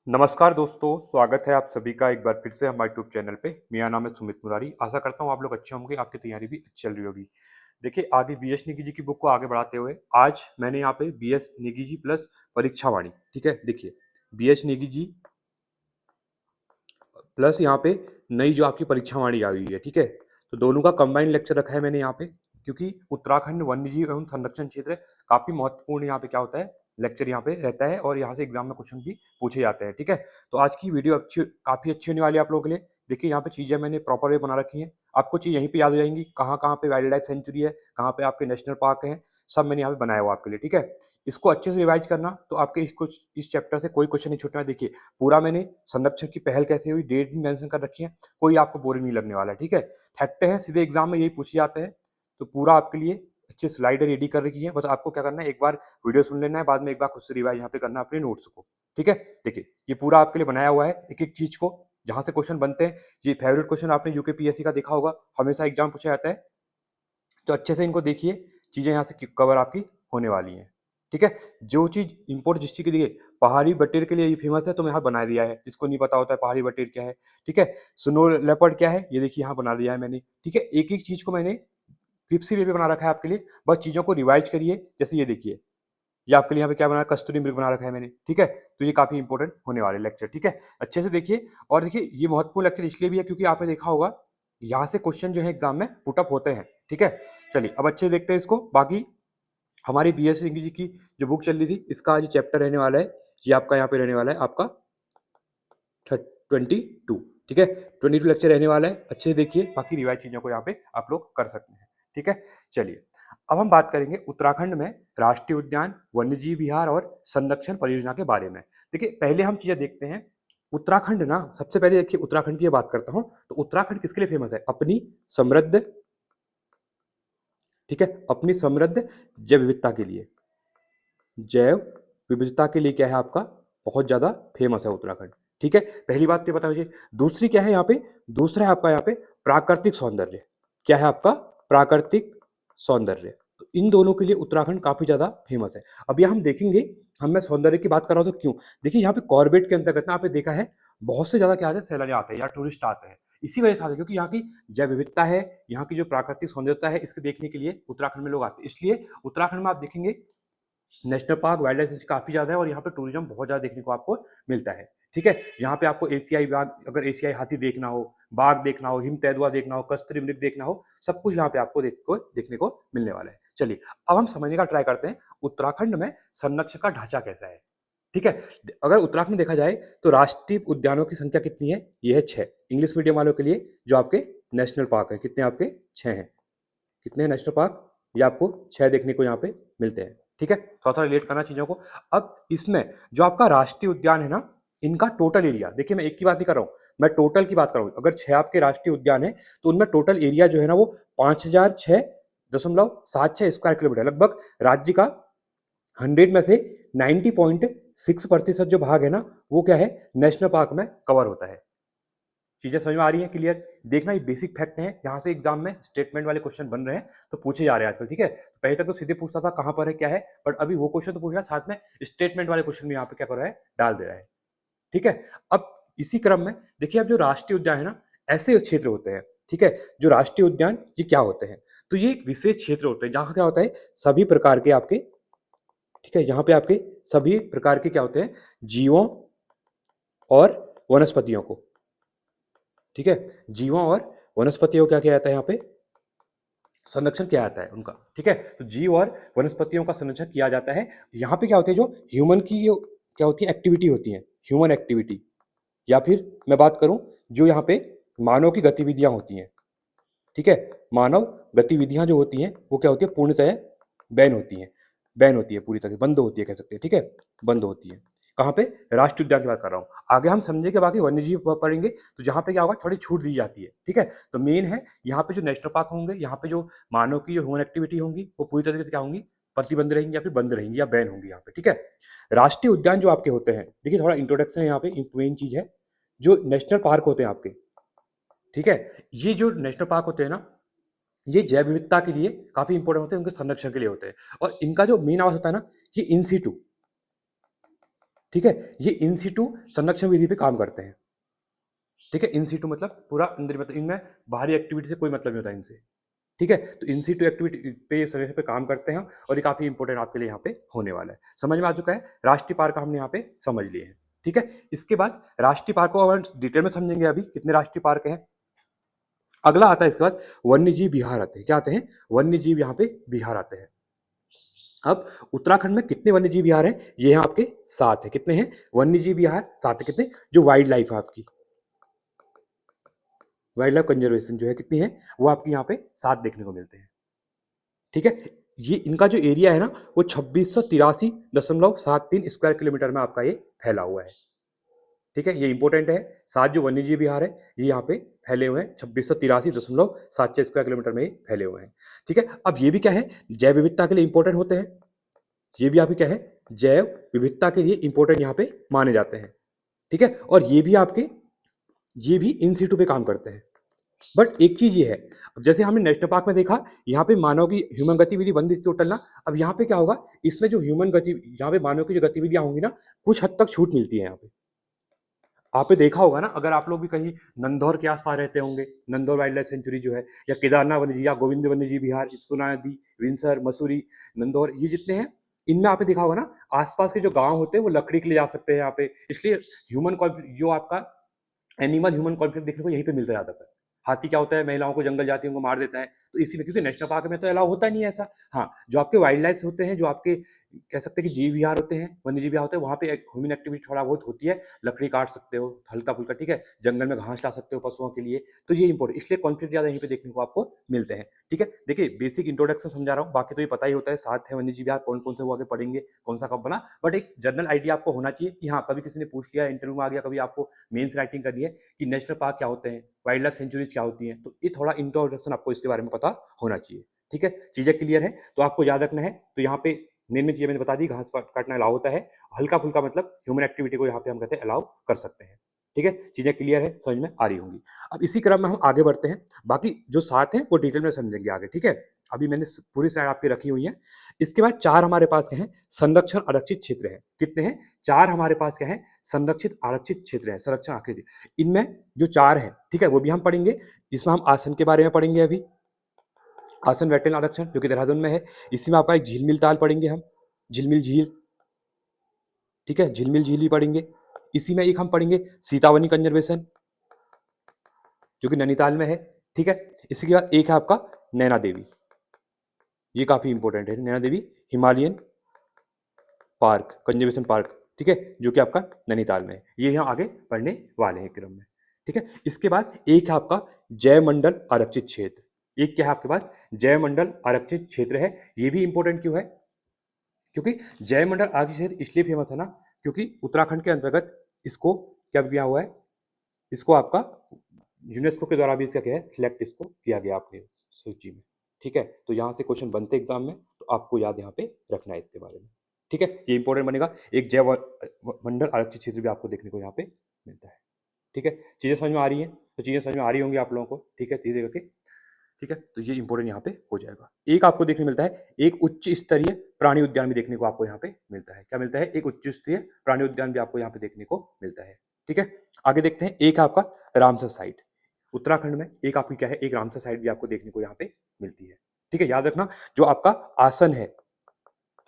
नमस्कार दोस्तों, स्वागत है आप सभी का एक बार फिर से हमारे यूट्यूब चैनल पे। मेरा नाम है सुमित मुरारी। आशा करता हूँ आप लोग अच्छे होंगे, आपकी तैयारी भी अच्छी चल रही होगी। देखिए, आगे बीएस नेगी जी की बुक को आगे बढ़ाते हुए आज मैंने यहाँ पे बीएस नेगी जी प्लस परीक्षावाणी, ठीक है। देखिए, बीएस नेगी जी प्लस यहाँ पे नई जो आपकी परीक्षावाणी आई हुई है, ठीक है। तो दोनों का कंबाइंड लेक्चर रखा है मैंने यहाँ पे, क्योंकि उत्तराखंड वन्यजीव एवं संरक्षण क्षेत्र काफी महत्वपूर्ण यहाँ पे क्या होता है, लेक्चर यहाँ पे रहता है और यहाँ से एग्जाम में क्वेश्चन भी पूछे जाते हैं, ठीक है। तो आज की वीडियो काफी अच्छी होने वाली है आप लोगों के लिए। देखिए, यहाँ पे चीजें मैंने प्रॉपर वे बना रखी हैं, आपको चीज यहीं पे याद हो जाएंगी, कहाँ कहाँ पे वाइल्ड लाइफ सेंचुरी है, कहाँ पे आपके नेशनल पार्क हैं, सब मैंने यहाँ पे बनाया हुआ आपके लिए, ठीक है। इसको अच्छे से रिवाइज करना, तो आपके इस चैप्टर से कोई क्वेश्चन नहीं छूटना है। देखिए, पूरा मैंने संरक्षण की पहल कैसे हुई, डेट भी मेंशन कर रखी है, कोई आपको बोरिंग नहीं लगने वाला है, ठीक है। फैक्ट है, सीधे एग्जाम में यही पूछे जाते हैं, तो पूरा आपके लिए अच्छी स्लाइड रेडी कर रखी है। बस आपको क्या करना है, एक बार वीडियो सुन लेना है, बाद में एक बार खुद से रिवाइज यहाँ पे करना है अपने नोट्स को, ठीक है। देखिए, ये पूरा आपके लिए बनाया हुआ है, एक एक चीज को जहां से क्वेश्चन बनते हैं। ये फेवरेट क्वेश्चन आपने यूकेपीएससी का देखा होगा, हमेशा एग्जाम पूछा जाता है, तो अच्छे से इनको देखिए, चीजें यहाँ से कवर आपकी होने वाली हैं, ठीक है। जो चीज इंपोर्ट जिस चीज की देखिए, पहाड़ी बटेर के लिए ये फेमस है, तो मैं यहाँ बना दिया है, जिसको नहीं पता होता है पहाड़ी बटेर क्या है, ठीक है। स्नो लेपर्ड क्या है, ये देखिए यहाँ बना दिया है मैंने, ठीक है। एक एक चीज को मैंने क्लिप्सी वे पे बना रखा है आपके लिए, बस चीजों को रिवाइज करिए। जैसे ये देखिए, ये आपके लिए यहाँ पे क्या बना, कस्तूरी मृग बना रखा है मैंने, ठीक है। तो ये काफी इंपॉर्टेंट होने वाले लेक्चर, ठीक है। अच्छे से देखिए, और देखिए ये महत्वपूर्ण लेक्चर इसलिए भी है क्योंकि आपने देखा होगा यहाँ से क्वेश्चन जो है एग्जाम में पुटअप होते हैं, ठीक है। चलिए अब अच्छे से देखते हैं इसको। बाकी हमारी बीएस इंग्लिश की जो बुक चल रही थी, इसका आज चैप्टर रहने वाला है, ये आपका यहाँ पे रहने वाला है आपका 22, ठीक है। 22 लेक्चर रहने वाला है, अच्छे से देखिए, बाकी रिवाइज चीजों को यहाँ पे आप लोग कर सकते हैं, ठीक है। चलिए, अब हम बात करेंगे उत्तराखंड में राष्ट्रीय उद्यान, वन्यजीव विहार और संरक्षण परियोजना के बारे में। देखिए, पहले हम चीजें देखते हैं। उत्तराखंड ना, सबसे पहले देखिए उत्तराखंड की बात करता हूँ, तो उत्तराखंड किसके लिए फेमस है, अपनी समृद्ध, ठीक है, अपनी समृद्ध जैव विविधता के लिए। जैव विविधता के लिए क्या है आपका, बहुत ज्यादा फेमस है उत्तराखंड, ठीक है। पहली बात तो ये बता मुझे। दूसरी क्या है यहाँ पे, दूसरा है आपका यहाँ पे प्राकृतिक सौंदर्य। क्या है आपका, प्राकृतिक सौंदर्य। तो इन दोनों के लिए उत्तराखंड काफी ज्यादा फेमस है। अब यहाँ हम देखेंगे, मैं सौंदर्य की बात कर रहा हूँ तो क्यों। देखिए, यहाँ पे कॉर्बेट के अंतर्गत ना आपने देखा है, बहुत से ज्यादा क्या आते हैं, सैलानी आते हैं या टूरिस्ट आते हैं। इसी वजह से आते हैं क्योंकि यहाँ की जैव विविधता है, यहाँ की जो प्राकृतिक सौंदर्यता है, इसके देखने के लिए उत्तराखंड में लोग आते हैं। इसलिए उत्तराखंड में आप देखेंगे national park, wild life sanctuary काफी ज्यादा है, और यहाँ पे टूरिज्म बहुत ज्यादा देखने को आपको मिलता है, ठीक है। यहाँ पे आपको एशियाई बाघ, अगर एशियाई हाथी देखना हो, बाघ देखना हो, हिम तेंदुआ देखना हो, कस्तूरी मृग देखना हो, सब कुछ यहाँ पे आपको देखने को मिलने वाला है। चलिए, अब हम समझने का ट्राई करते हैं उत्तराखंड में संरक्षण का ढांचा कैसा है, ठीक है। अगर उत्तराखंड में देखा जाए तो राष्ट्रीय उद्यानों की संख्या कितनी है, ये है 6। इंग्लिश मीडियम वालों के लिए जो आपके नेशनल पार्क है, कितने आपके, 6 हैं। कितने नेशनल पार्क, ये आपको 6 देखने को यहाँ पे मिलते हैं, ठीक है। थोड़ा थोड़ा रिलेट करना चीजों को। अब इसमें जो आपका राष्ट्रीय उद्यान है ना, इनका टोटल एरिया, देखिए मैं एक की बात नहीं कर रहा हूँ, मैं टोटल की बात कर रहा हूँ। अगर 6 आपके राष्ट्रीय उद्यान है, तो उनमें टोटल एरिया जो है ना, वो 5006.76 स्क्वायर किलोमीटर, लगभग राज्य का 100 में से 90.6% जो भाग है ना, वो क्या है, नेशनल पार्क में कवर होता है। चीजें समझ में आ रही हैं, क्लियर। देखना, ये बेसिक फैक्ट है, यहाँ से एग्जाम में स्टेटमेंट वाले क्वेश्चन बन रहे हैं, तो पूछे जा रहे हैं आजकल, ठीक है। तो पहले तक तो सीधे पूछता था कहाँ पर है क्या है, बट अभी वो क्वेश्चन तो पूछ रहा है, साथ में स्टेटमेंट वाले क्वेश्चन भी यहाँ पे क्या कर रहा है, डाल दे रहा है, ठीक है। अब इसी क्रम में देखिए, अब जो राष्ट्रीय उद्यान है ना, ऐसे क्षेत्र होते हैं, ठीक है। जो राष्ट्रीय उद्यान ये क्या होते हैं, तो ये एक विशेष क्षेत्र होते हैं जहाँ क्या होता है, सभी प्रकार के आपके, ठीक है, यहाँ पे आपके सभी प्रकार के क्या होते हैं, जीवों और वनस्पतियों को, ठीक है, जीवों और वनस्पतियों को क्या किया जाता है यहाँ पे, संरक्षण किया जाता है उनका, ठीक है। तो जीव और वनस्पतियों का संरक्षण किया जाता है। यहाँ पे क्या होती है, जो ह्यूमन की जो क्या होती है, एक्टिविटी होती है, ह्यूमन एक्टिविटी, या फिर मैं बात करूं, जो यहाँ पे मानव की गतिविधियां होती हैं, ठीक है। मानव गतिविधियां जो होती हैं, वो क्या होती है, पूर्णतः बैन होती हैं, बैन होती है, पूरी तरह से बंद होती है, कह सकते हैं, ठीक है, बंद होती है। कहाँ पे, राष्ट्रीय उद्यान की बात कर रहा हूँ। आगे हम समझेंगे, बाकी वन्यजीव पढ़ेंगे, तो जहाँ पे क्या होगा, थोड़ी छूट दी जाती है, ठीक है। तो मेन है यहाँ पे जो नेशनल पार्क होंगे, यहाँ पे जो मानव की जो ह्यूमन एक्टिविटी होंगी, वो पूरी तरीके से क्या होंगी, प्रतिबंध रहेंगी, या फिर बंद रहेंगी, या बैन होंगी यहाँ पे, ठीक है। राष्ट्रीय उद्यान जो आपके होते हैं, देखिए थोड़ा इंट्रोडक्शन है यहाँ पे, मेन चीज है, जो नेशनल पार्क होते हैं आपके, ठीक है। ये जो नेशनल पार्क होते हैं ना, ये जैव विविधता के लिए काफी इंपॉर्टेंट होते हैं, उनके संरक्षण के लिए होते हैं। और इनका जो मेन आवाज होता है ना, ये इन सीटू, ठीक है, ये इन सीटू संरक्षण विधि पे काम करते हैं। ठीक है, इन सीटू मतलब पूरा अंदर, मतलब इनमें बाहरी एक्टिविटी से कोई मतलब नहीं होता इनसे। ठीक है, तो इन सीटू एक्टिविटी पे ये समय पे काम करते हैं और ये काफी इंपॉर्टेंट आपके लिए यहाँ पे होने वाला है। समझ में आ चुका है, राष्ट्रीय पार्क हमने यहाँ पे समझ लिए हैं। ठीक है, इसके बाद राष्ट्रीय पार्क को हम डिटेल में समझेंगे अभी कितने राष्ट्रीय पार्क हैं। अगला आता है इसके बाद वन्यजीव विहार आते हैं। क्या आते हैं? वन्यजीव यहाँ पे विहार आते हैं। अब उत्तराखंड में कितने वन्यजीव विहार हैं? ये यहाँ आपके 7 है। कितने हैं? वन्यजीव विहार 7 है। कितने? जो वाइल्ड लाइफ है आपकी, वाइल्ड लाइफ कंजर्वेशन जो है कितनी है, वो आपकी यहाँ पे 7 देखने को मिलते हैं। ठीक है, ये इनका जो एरिया है ना वो 2683.73 स्क्वायर किलोमीटर में आपका ये फैला हुआ है। ठीक है, ये इंपॉर्टेंट है। 7 जो वन्यजीव विहार है ये यहाँ पे फैले हुए हैं, 2683.76 स्क्वायर किलोमीटर में ये फैले हुए हैं। ठीक है, अब ये भी क्या है, जैव विविधता के लिए इंपॉर्टेंट होते हैं। ये भी आपके क्या है, जैव विविधता के लिए इंपॉर्टेंट यहाँ पे माने जाते हैं। ठीक है, और ये भी आपके, ये भी इन सीटू पे काम करते हैं। बट एक चीज ये है, अब जैसे हमने नेशनल पार्क में देखा, यहाँ पे मानव की ह्यूमन गतिविधि बंद थी टोटल ना। अब यहाँ पे क्या होगा, इसमें जो ह्यूमन गति, यहाँ पे मानव की जो गतिविधियां होंगी ना, कुछ हद तक छूट मिलती है यहाँ पे। आपने देखा होगा ना, अगर आप लोग भी कहीं नंदौर के आसपास रहते होंगे, नंदौर वाइल्ड लाइफ सेंचुरी जो है, या केदारनाथ वन्यजीव या गोविंद वन्यजीव विहार, स्कूना नदी, विंसर, मसूरी, नंदौर, ये जितने हैं, इनमें आपने देखा होगा ना, आसपास के जो गांव होते हैं वो लकड़ी के लिए जा सकते हैं यहाँ पे। इसलिए ह्यूमन जो आपका एनिमल ह्यूमन कॉन्फ्लिक्ट देखने को यहीं पे मिलता जाता है। हाथी क्या होता है, महिलाओं को जंगल जातियों को मार देता है, तो इसी में, क्योंकि नेशनल पार्क में तो अलाउ होता नहीं है ऐसा। हाँ, जो आपके वाइल्ड लाइफ होते हैं, जो आपके कह सकते हैं कि जीव विहार होते हैं, वन्य जीव विहार होते हैं, वहाँ पे ह्यूमन एक्टिविटी थोड़ा बहुत होती है। लकड़ी काट सकते हो हल्का फुल्का, ठीक है, जंगल में घास ला सकते हो पशुओं के लिए, तो ये इंपॉर्टेंट, इसलिए कॉन्फ्लिक्ट ज़्यादा यहीं पे देखने को आपको मिलते हैं। ठीक है, देखिए बेसिक इंट्रोडक्शन समझा रहा हूँ, बाकी तो ये पता ही होता है, साथ है वन्य जीव विहार कौन कौन से वो आगे पढ़ेंगे, कौन सा कब बना, बट एक जनरल आइडिया आपको होना चाहिए कि हाँ, कभी किसी ने पूछ लिया, इंटरव्यू में आ गया, कभी आपको मेंस राइटिंग करनी है कि नेशनल पार्क क्या होते हैं, वाइल्ड लाइफ सेंचुरीज क्या होती हैं, तो ये थोड़ा इंट्रोडक्शन आपको इसके बारे में पता होना चाहिए। ठीक है, चीजें क्लियर है, तो आपको याद रखना है। तो यहाँ पे मेन चीजें मैंने बता दी, घास काटना अलाउ होता है, हल्का फुल्का मतलब ह्यूमन एक्टिविटी को यहाँ पे हम कहते हैं अलाउ कर सकते हैं। ठीक है, चीजें क्लियर है, समझ में आ रही होंगी। अब इसी क्रम में हम आगे बढ़ते हैं, बाकी जो 7 हैं वो डिटेल में समझेंगे आगे। ठीक है, अभी मैंने पूरी स्लाइड आपकी रखी हुई है। इसके बाद 4 हमारे पास क्या है, संरक्षण आरक्षित क्षेत्र है। कितने हैं? 4 हमारे पास क्या है, संरक्षित आरक्षित क्षेत्र है, संरक्षण आरक्षित। इनमें जो 4 है, ठीक है, वो भी हम पढ़ेंगे। इसमें हम आसन के बारे में पढ़ेंगे अभी, आसन वेटलैंड आरक्षण जो कि देहरादून में है। इसी में आपका एक झिलमिल ताल पढ़ेंगे हम, झिलमिल झील। ठीक है, झिलमिल झील भी पढ़ेंगे। इसी में एक हम पढ़ेंगे सीतावनी कंजर्वेशन जो कि नैनीताल में है। ठीक है, इसी के बाद एक है आपका नैना देवी, ये काफी इंपॉर्टेंट है, Naina Devi Himalayan park, conservation park. ठीक है, जो कि आपका नैनीताल में है, ये हम आगे पढ़ने वाले हैं क्रम में। ठीक है, इसके बाद एक है आपका जयमंडल आरक्षित क्षेत्र। एक क्या है आपके पास, जयमंडल आरक्षित क्षेत्र है। ये भी इंपॉर्टेंट क्यों है, क्योंकि जयमंडल आरक्षित क्षेत्र इसलिए फेमस है ना, क्योंकि उत्तराखंड के अंतर्गत इसको क्या किया हुआ है, इसको आपका यूनेस्को के द्वारा भी इसका क्या है, सिलेक्ट इसको किया गया आपके सूची में। ठीक है, तो यहाँ से क्वेश्चन बनते एग्जाम में, तो आपको याद यहाँ पे रखना है इसके बारे में। ठीक है, ये इंपॉर्टेंट बनेगा। एक जैव मंडल आरक्षित क्षेत्र भी आपको देखने को यहाँ पे मिलता है। ठीक है, चीजें समझ में आ रही हैं, तो चीजें समझ में आ रही होंगी आप लोगों को। ठीक है, धीरे करके। ठीक है, तो ये इंपॉर्टेंट यहाँ पे हो जाएगा। एक आपको देखने मिलता है, एक उच्च स्तरीय प्राणी उद्यान भी देखने को आपको यहाँ पे मिलता है। क्या मिलता है? एक उच्च स्तरीय प्राणी उद्यान भी आपको यहाँ पे देखने को मिलता है। ठीक है, आगे देखते हैं। एक आपका रामसर साइट, उत्तराखंड में एक आपकी क्या है, एक रामसर साइट भी आपको देखने को यहाँ पे मिलती है। ठीक है, याद रखना, जो आपका आसन है,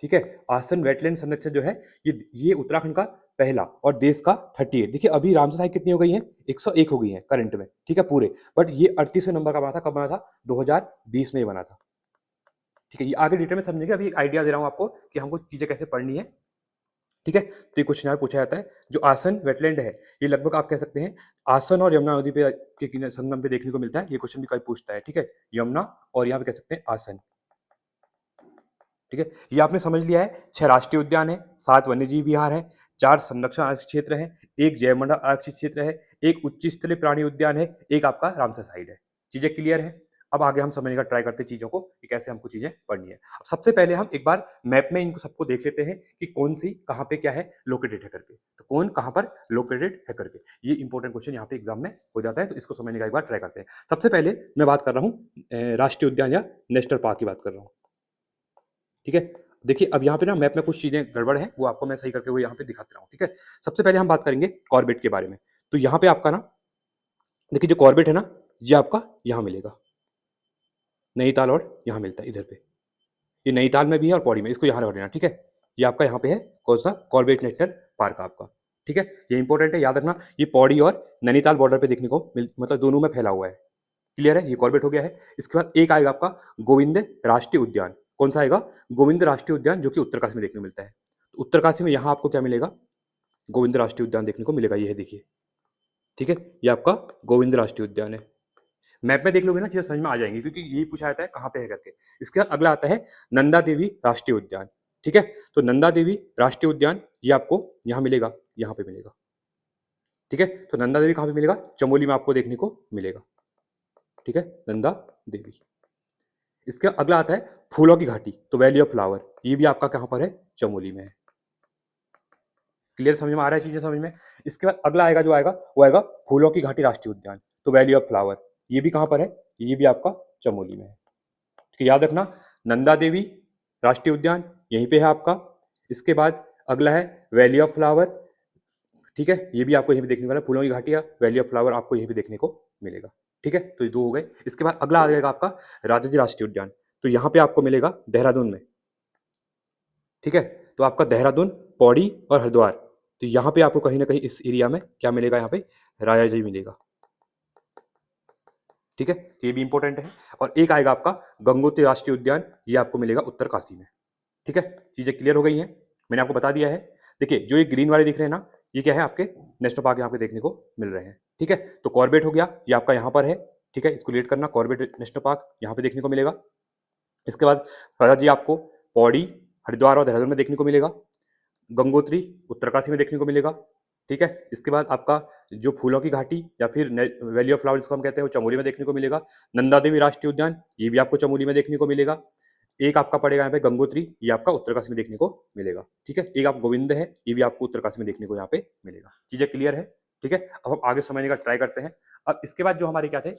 ठीक है, आसन वेटलैंड संरक्षण जो है, ये उत्तराखंड का पहला और देश का 38। देखिए अभी रामसर साइट कितनी हो गई है, 101 हो गई है करंट में। ठीक है, पूरे, बट ये 38वें नंबर का बना था। कब बना था? 2020 में ही बना था। ठीक है, ये आगे डिटेल में समझेंगे, अभी एक आइडिया दे रहा हूँ आपको कि हमको चीजें कैसे पढ़नी है। ठीक है, तो ये क्वेश्चन यहाँ पूछा जाता है, जो आसन वेटलैंड है, ये लगभग आप कह सकते हैं आसन और यमुना नदी पे के संगम पे देखने को मिलता है। ये क्वेश्चन भी कभी पूछता है। ठीक है, यमुना और यहाँ पे कह सकते हैं आसन। ठीक है, ये आपने समझ लिया है। 6 राष्ट्रीय उद्यान है, 7 वन्यजीव विहार है, 4 संरक्षण आरक्षित क्षेत्र है, एक जैवमंडल आरक्षित क्षेत्र है, एक उच्च स्तरीय प्राणी उद्यान है, एक आपका रामसर साइट है। चीजें क्लियर है। अब आगे हम समझने का ट्राई करते हैं चीजों को कि कैसे हमको चीजें पढ़नी है। अब सबसे पहले हम एक बार मैप में इनको सबको देख लेते हैं कि कौन सी कहाँ पे क्या है लोकेटेड है करके, तो कौन कहाँ पर लोकेटेड है करके। ये इंपॉर्टेंट क्वेश्चन यहाँ पे एग्जाम में हो जाता है, तो इसको समझने का एक बार ट्राई करते हैं। सबसे पहले मैं बात कर रहा हूँ राष्ट्रीय उद्यान या नेशनल पार्क की बात कर रहा हूँ। ठीक है, देखिए अब यहाँ पे ना मैप में कुछ चीजें गड़बड़ है, वो आपको मैं सही करके वो यहाँ पे दिखाता रहा हूँ, ठीक है। सबसे पहले हम बात करेंगे कॉर्बेट के बारे में। तो यहाँ पे आपका ना देखिए जो कॉर्बेट है ना, ये आपका यहाँ मिलेगा, नैनीताल और यहाँ मिलता है इधर पे। ये नैनीताल में भी है और पौड़ी में, इसको यहाँ रख लेना, ठीक है। ये आपका यहाँ पे है कौन सा, कॉर्बेट नेशनल पार्क आपका, ठीक है। ये इंपॉर्टेंट है, याद रखना। ये पौड़ी और नैनीताल बॉर्डर पे देखने को मतलब दोनों में फैला हुआ है। क्लियर है, ये कॉर्बेट हो गया है। इसके बाद एक आएगा आपका गोविंद राष्ट्रीय उद्यान। कौन सा आएगा, गोविंद राष्ट्रीय उद्यान, जो कि उत्तरकाशी में देखने को मिलता है। तो उत्तरकाशी में यहाँ आपको क्या मिलेगा, गोविंद राष्ट्रीय उद्यान देखने को मिलेगा, ये है देखिए, ठीक है। ये आपका गोविंद राष्ट्रीय उद्यान है। मैप में देख लोगे ना चीजें समझ में आ जाएंगी, क्योंकि यही पूछा जाता है कहाँ पे है करके। इसके बाद अगला आता है नंदा देवी राष्ट्रीय उद्यान, ठीक है। तो नंदा देवी राष्ट्रीय उद्यान ये आपको यहाँ मिलेगा, यहाँ पे मिलेगा, ठीक है। तो नंदा देवी कहाँ पे मिलेगा, चमोली में आपको देखने को मिलेगा, ठीक है, नंदा देवी। इसका अगला आता है फूलों की घाटी, तो वैली ऑफ फ्लावर, ये भी आपका कहाँ पर है, चमोली में है। क्लियर, समझ में आ रहा है चीजें समझ में। इसके बाद अगला आएगा जो आएगा वो आएगा फूलों की घाटी राष्ट्रीय उद्यान, तो वैली ऑफ फ्लावर, ये भी कहाँ पर है, ये भी आपका चमोली में है। तो याद रखना, नंदा देवी राष्ट्रीय उद्यान यहीं पे है आपका। इसके बाद अगला है वैली ऑफ फ्लावर, ठीक है, ये भी आपको यहीं पे देखने वाला है। फूलों की घाटिया, वैली ऑफ फ्लावर आपको यहीं पे देखने को मिलेगा, ठीक है। तो ये दो हो गए। इसके बाद अगला आ जाएगा आपका राजाजी राष्ट्रीय उद्यान, तो यहाँ पे आपको मिलेगा देहरादून में, ठीक है। तो आपका देहरादून, पौड़ी और हरिद्वार, तो यहाँ पे आपको कहीं ना कहीं इस एरिया में क्या मिलेगा, यहाँ पे राजाजी मिलेगा, ठीक है। तो ये भी इंपॉर्टेंट है। और एक आएगा आपका गंगोत्री राष्ट्रीय उद्यान, ये आपको मिलेगा उत्तरकाशी में, ठीक है। चीजें क्लियर हो गई हैं, मैंने आपको बता दिया है। देखिए जो ये ग्रीन वाले दिख रहे हैं ना, ये क्या है, आपके नेशनल पार्क यहाँ पे देखने को मिल रहे हैं, ठीक है। तो कॉर्बेट हो गया, ये आपका यहाँ पर है, ठीक है। इसको रिलेट करना, कॉर्बेट नेशनल पार्क यहाँ पे देखने को मिलेगा। इसके बाद राजाजी आपको पौड़ी, हरिद्वार और देहरादून में देखने को मिलेगा। गंगोत्री उत्तरकाशी में देखने को मिलेगा, ठीक है। इसके बाद आपका जो फूलों की घाटी या फिर वैली ऑफ फ्लावर जिसको हम कहते हैं, वो चमोली में देखने को मिलेगा। नंदा देवी राष्ट्रीय उद्यान, ये भी आपको चमोली में देखने को मिलेगा। एक आपका पड़ेगा यहाँ पे गंगोत्री, ये आपका उत्तरकाशी में देखने को मिलेगा, ठीक है। एक आप गोविंद है, ये भी आपको उत्तरकाशी में देखने को यहाँ पे मिलेगा। चीजें क्लियर है, ठीक है। अब हम आगे समझने का ट्राई करते हैं। अब इसके बाद जो हमारे क्या थे,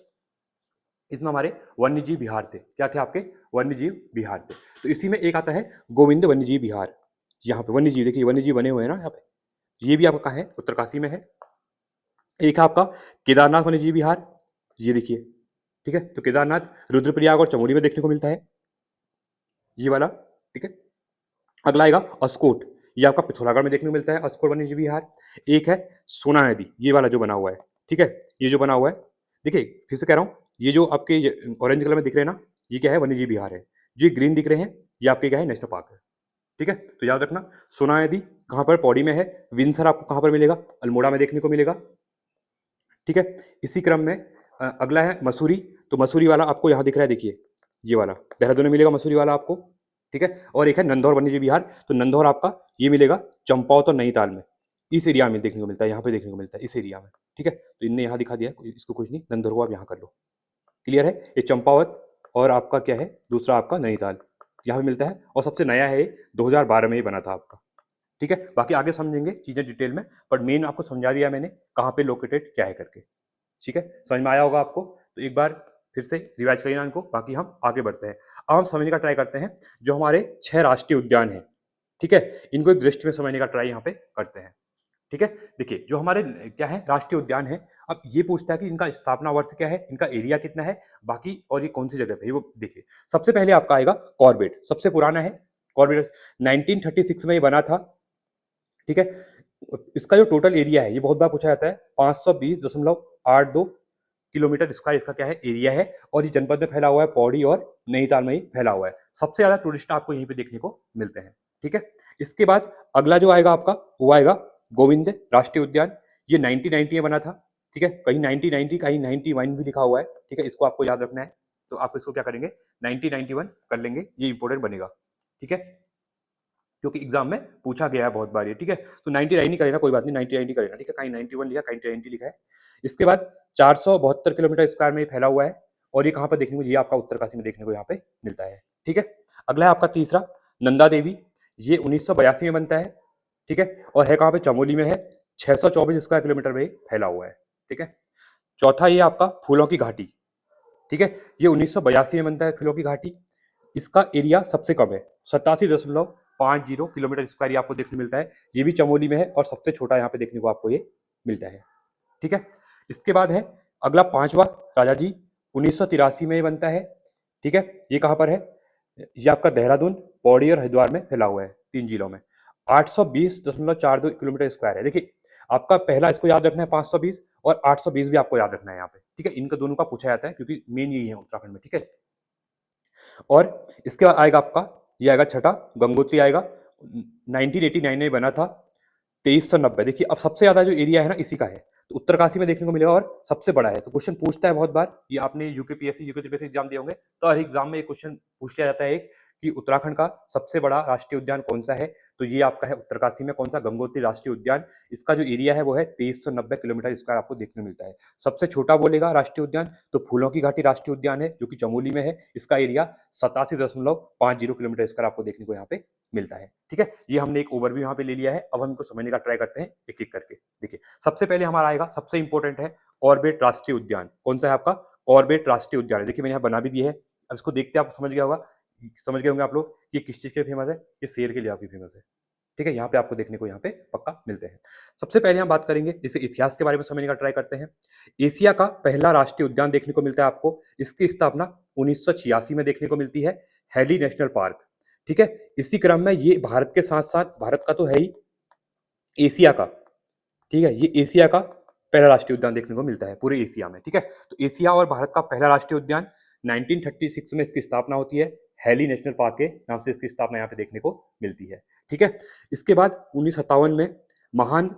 इसमें हमारे वन्यजीव विहार थे। क्या थे आपके, वन्यजीव विहार थे। तो इसी में एक आता है गोविंद वन्यजीव विहार। यहाँ पे वन्यजीव देखिए, वन्यजीव बने हुए हैं ना यहाँ पे, ये भी आपका कहाँ है, उत्तरकाशी में है। एक है आपका केदारनाथ वन्यजीव विहार, ये देखिए, ठीक है। तो केदारनाथ रुद्रप्रयाग और चमोली में देखने को मिलता है, ये वाला, ठीक है। अगला आएगा अस्कोट, ये आपका पिथौरागढ़ में देखने को मिलता है, अस्कोट वन्यजीव विहार। एक है सोना नदी, ये वाला जो बना हुआ है, ठीक है, ये जो बना हुआ है, देखिए फिर से कह रहा हूँ, ये जो आपके ऑरेंज कलर में दिख रहे हैं ना, ये क्या है, वन्यजीव विहार है। जो ग्रीन दिख रहे हैं, ये आपके क्या है, नेशनल पार्क है, ठीक है। तो याद रखना, सोना नदी कहाँ पर, पौड़ी में है। विंसर आपको कहाँ पर मिलेगा, अल्मोड़ा में देखने को मिलेगा, ठीक है। इसी क्रम में अगला है मसूरी, तो मसूरी वाला आपको यहाँ दिख रहा है, देखिए ये वाला देहरादून में मिलेगा मसूरी वाला आपको, ठीक है। और एक है नंदौर वन्यजीव विहार, तो नंदौर आपका ये मिलेगा चंपावत और नैनीताल में, इस एरिया में देखने को मिलता है, यहाँ पे देखने को मिलता है इस एरिया में, ठीक है। तो इनने यहाँ दिखा दिया, इसको कुछ नहीं, नंदौर को आप यहाँ कर लो, क्लियर है। ये चंपावत और आपका क्या है, दूसरा आपका नैनीताल, यहाँ पे मिलता है। और सबसे नया है, 2012 में ही बना था आपका, ठीक है। बाकी आगे समझेंगे चीजें डिटेल में, पर मेन आपको समझा दिया मैंने कहाँ पे लोकेटेड क्या है करके, ठीक है। समझ में आया होगा आपको, तो एक बार फिर से रिवाइज करिए इनको, बाकी हम आगे बढ़ते हैं। अब हम समझने का ट्राई करते हैं जो हमारे 6 राष्ट्रीय उद्यान हैं, ठीक है, इनको एक दृष्टि में समझने का ट्राई यहाँ पे करते हैं, ठीक है। देखिए जो हमारे क्या है, राष्ट्रीय उद्यान है, अब ये पूछता है कि इनका स्थापना वर्ष क्या है, इनका एरिया कितना है, बाकी और ये कौन सी जगह पे है, वो देखिए। सबसे पहले आपका आएगा कॉर्बेट, सबसे पुराना है कॉर्बेट, 1936 में ये बना था, ठीक है। इसका जो टोटल एरिया है, ये बहुत बार पूछा जाता है, 520.82 किलोमीटर स्क्वायर इसका क्या है, एरिया है। और ये जनपद में फैला हुआ है, पौड़ी और नैनीताल में ही फैला हुआ है। सबसे ज्यादा टूरिस्ट आपको यहीं पे देखने को मिलते हैं, ठीक है। इसके बाद अगला जो आएगा आपका, वो आएगा गोविंद राष्ट्रीय उद्यान, ये 1990 में बना था, ठीक है। कहीं 1990, कहीं 91 भी लिखा हुआ है, ठीक है। इसको आपको याद रखना है, तो आप इसको क्या करेंगे, 1991 कर लेंगे, ये इंपॉर्टेंट बनेगा, ठीक है, क्योंकि एग्जाम में पूछा गया है बहुत बार ये, ठीक है। तो 99 नहीं करेगा, कोई बात नहीं, 99 करेगा, ठीक है। कहीं 91 लिखा, कहीं 90 लिखा है। इसके बाद 472 किलोमीटर स्क्वायर में फैला हुआ है, और ये कहाँ पर देखने को, ये आपका उत्तरकाशी में देखने को यहाँ पे मिलता है, ठीक है। अगला है आपका तीसरा नंदा देवी, ये 1982 में बनता है, ठीक है। और है कहाँ पे, चमोली में है, 624 स्क्वायर किलोमीटर में फैला हुआ है, ठीक है। चौथा ये आपका फूलों की घाटी, ठीक है, ये 1982 में बनता है, फूलों की घाटी, इसका एरिया सबसे कम है, 87.50 किलोमीटर स्क्वायर ये आपको देखने को मिलता है। ये भी चमोली में है और सबसे छोटा यहाँ पे देखने को आपको ये मिलता है। ठीक है, इसके बाद है अगला पांचवा, राजा जी 1983 में ये बनता है। ठीक है, ये कहाँ पर है? ये आपका देहरादून, पौड़ी और हरिद्वार में फैला हुआ है, 3 जिलों में। 820.42 किलोमीटर स्क्वायर है। देखिए, आपका पहला इसको याद रखना है 520, और 820 भी आपको याद रखना है यहाँ पे। ठीक है, इनका दोनों का पूछा जाता है क्योंकि मेन यही है उत्तराखंड में। ठीक है, और इसके बाद आएगा आपका, ये आएगा छठा, गंगोत्री आएगा। 1989 में बना था, 2390। देखिए, अब सबसे ज्यादा जो एरिया है ना इसी का है, तो उत्तरकाशी में देखने को मिलेगा और सबसे बड़ा है। तो क्वेश्चन पूछता है बहुत बार, ये आपने यूकेपीएससी यूके एग्जाम दिए होंगे, तो हर एग्जाम में ये क्वेश्चन पूछा जाता है कि उत्तराखंड का सबसे बड़ा राष्ट्रीय उद्यान कौन सा है। तो ये आपका है उत्तरकाशी में कौन सा, गंगोत्री राष्ट्रीय उद्यान। इसका जो एरिया है वो है 2390 किलोमीटर स्क्वायर आपको देखने को मिलता है। सबसे छोटा बोलेगा राष्ट्रीय उद्यान तो फूलों की घाटी राष्ट्रीय उद्यान है, जो कि चमोली में है। इसका एरिया 87.50 किलोमीटर स्क्वायर आपको देखने को यहाँ पे मिलता है। ठीक है, ये हमने एक ओवरव्यू यहाँ पे ले लिया है। अब हम इनको समझने का ट्राई करते हैं एक एक करके। देखिए, सबसे पहले हमारा आएगा, सबसे इंपॉर्टेंट है कॉर्बेट राष्ट्रीय उद्यान। कौन सा है आपका? कॉर्बेट राष्ट्रीय उद्यान है। देखिए, मैंने यहाँ बना भी दिया है। अब इसको देखते आप समझ गया होगा, समझ गए होंगे आप लोग कि किस चीज के लिए फेमस है। ये शेर के लिए आपकी फेमस है। ठीक है, यहाँ पे आपको देखने को यहाँ पे पक्का मिलते हैं। सबसे पहले हम बात करेंगे, इसे इतिहास के बारे में समझने का ट्राई करते हैं। एशिया का पहला राष्ट्रीय उद्यान देखने को मिलता है आपको, इसकी स्थापना 1986 में देखने को मिलती है, हैली नेशनल पार्क। ठीक है, इसी क्रम में ये भारत के साथ साथ, भारत का तो है ही, एशिया का, ठीक है, ये एशिया का पहला राष्ट्रीय उद्यान देखने को मिलता है पूरे एशिया में। ठीक है, तो एशिया और भारत का पहला राष्ट्रीय उद्यान, 1936 में इसकी स्थापना होती है, हैली नेशनल पार्क के नाम से इसकी स्थापना यहाँ पे देखने को मिलती है। ठीक है, इसके बाद 1957 में महान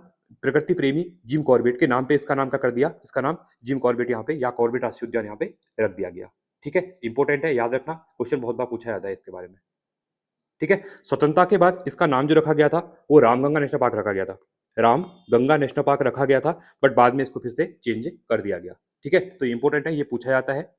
प्रकृति प्रेमी जिम कॉर्बेट के नाम पे इसका नाम क्या कर दिया, इसका नाम जिम कॉर्बेट यहाँ पे, या कॉर्बेट राष्ट्रीय उद्यान यहाँ पे रख दिया गया। ठीक है, इंपॉर्टेंट है, याद रखना, क्वेश्चन बहुत बार पूछा जाता है इसके बारे में। ठीक है, स्वतंत्रता के बाद इसका नाम जो रखा गया था वो रामगंगा नेशनल पार्क रखा गया था, राम गंगा नेशनल पार्क रखा गया था, बट बाद में इसको फिर से चेंज कर दिया गया। ठीक है, तो इंपॉर्टेंट है, ये पूछा जाता है।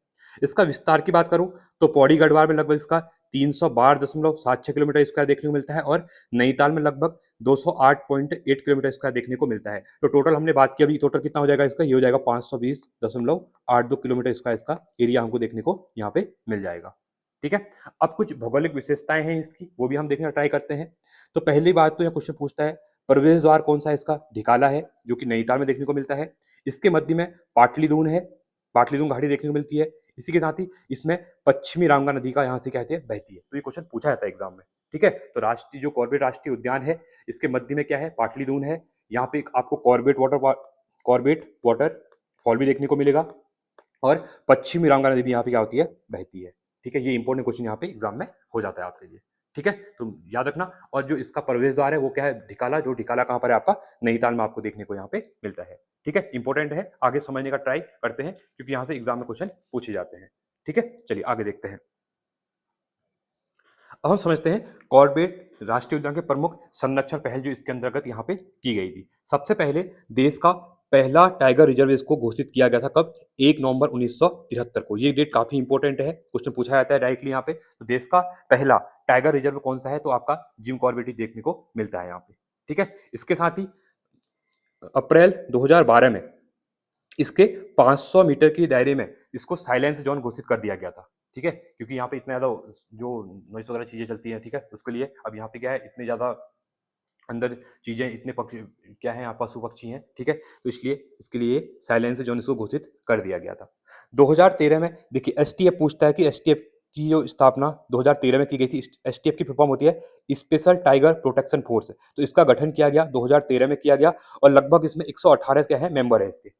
इसका विस्तार की बात करूं तो पौड़ी गढ़वाल में लगभग इसका 312.76 किलोमीटर स्क्वायर देखने को मिलता है, और नैनीताल में लगभग 208.8 किलोमीटर स्क्वायर देखने को मिलता है। तो टोटल हमने बात की, अभी टोटल कितना हो जाएगा इसका, ये हो जाएगा 520.82 किलोमीटर स्क्वायर इसका एरिया हमको देखने को यहाँ पे मिल जाएगा। ठीक है, अब कुछ भौगोलिक विशेषताएं हैं इसकी, वो भी हम देखने का ट्राई करते हैं। तो पहली बात तो यह क्वेश्चन पूछता है, प्रवेश द्वार कौन सा है इसका, ढिकाला है, जो कि नैनीताल में देखने को मिलता है। इसके मध्य में पाटलीदून है, पाटलीदून घाटी देखने को मिलती है। इसी के साथ ही इसमें पश्चिमी रामगंगा नदी का यहाँ से कहते हैं बहती है। तो ये क्वेश्चन पूछा जाता है एग्जाम में। ठीक है, तो राष्ट्रीय जो कॉर्बेट राष्ट्रीय उद्यान है, इसके मध्य में क्या है, पाटलीदून है। यहाँ पे आपको कॉर्बेट वाटर फॉल भी देखने को मिलेगा, और पश्चिमी रामगंगा नदी भी यहाँ पे क्या होती है, बहती है। ठीक है, ये इंपॉर्टेंट क्वेश्चन यहाँ पे एग्जाम में हो जाता है आपके लिए। ठीक है, तो याद रखना। और जो इसका प्रवेश द्वार है वो क्या है, ढिकाला, जो ढिकाला कहाँ पर है आपका, नैनीताल में आपको देखने को यहाँ पे मिलता है। ठीक है, इंपॉर्टेंट है, आगे समझने का ट्राई करते हैं क्योंकि यहाँ से एग्जाम में क्वेश्चन पूछे जाते हैं। ठीक है, चलिए आगे देखते हैं। अब हम समझते हैं कॉर्बेट राष्ट्रीय उद्यान के प्रमुख संरक्षण पहल जो इसके अंतर्गत यहाँ पे की गई थी। सबसे पहले देश का पहला टाइगर रिजर्व इसको घोषित किया गया था, कब, 1 नवंबर 1973 को। ये डेट काफी इंपॉर्टेंट है, क्वेश्चन पूछा जाता है डायरेक्टली यहाँ पे। तो देश का पहला टाइगर रिजर्व कौन सा है, तो आपका जिम कॉर्बेट ही देखने को मिलता है यहाँ पे। ठीक है, इसके साथ ही अप्रैल 2012 में इसके 500 मीटर के दायरे में इसको साइलेंस जोन घोषित कर दिया गया था। ठीक है, क्योंकि यहाँ पे इतना ज़्यादा जो नॉइस वगैरह चीज़ें चलती हैं, ठीक है, उसके लिए अब यहाँ पे क्या है, इतने ज़्यादा अंदर चीज़ें, इतने पक्षी क्या है, यहाँ पशु पक्षी हैं। ठीक है, तो इसलिए इसके लिए साइलेंस जोन इसको घोषित कर दिया गया था। 2013 में देखिए, एसटीएफ पूछता है कि एसटीएफ की जो स्थापना 2013 में की गई थी, एसटीएफ की फुल फॉर्म होती है स्पेशल टाइगर प्रोटेक्शन फोर्स। तो इसका गठन किया गया 2013 में किया गया, और लगभग इसमें 118 क्या है, मेंबर है इसके।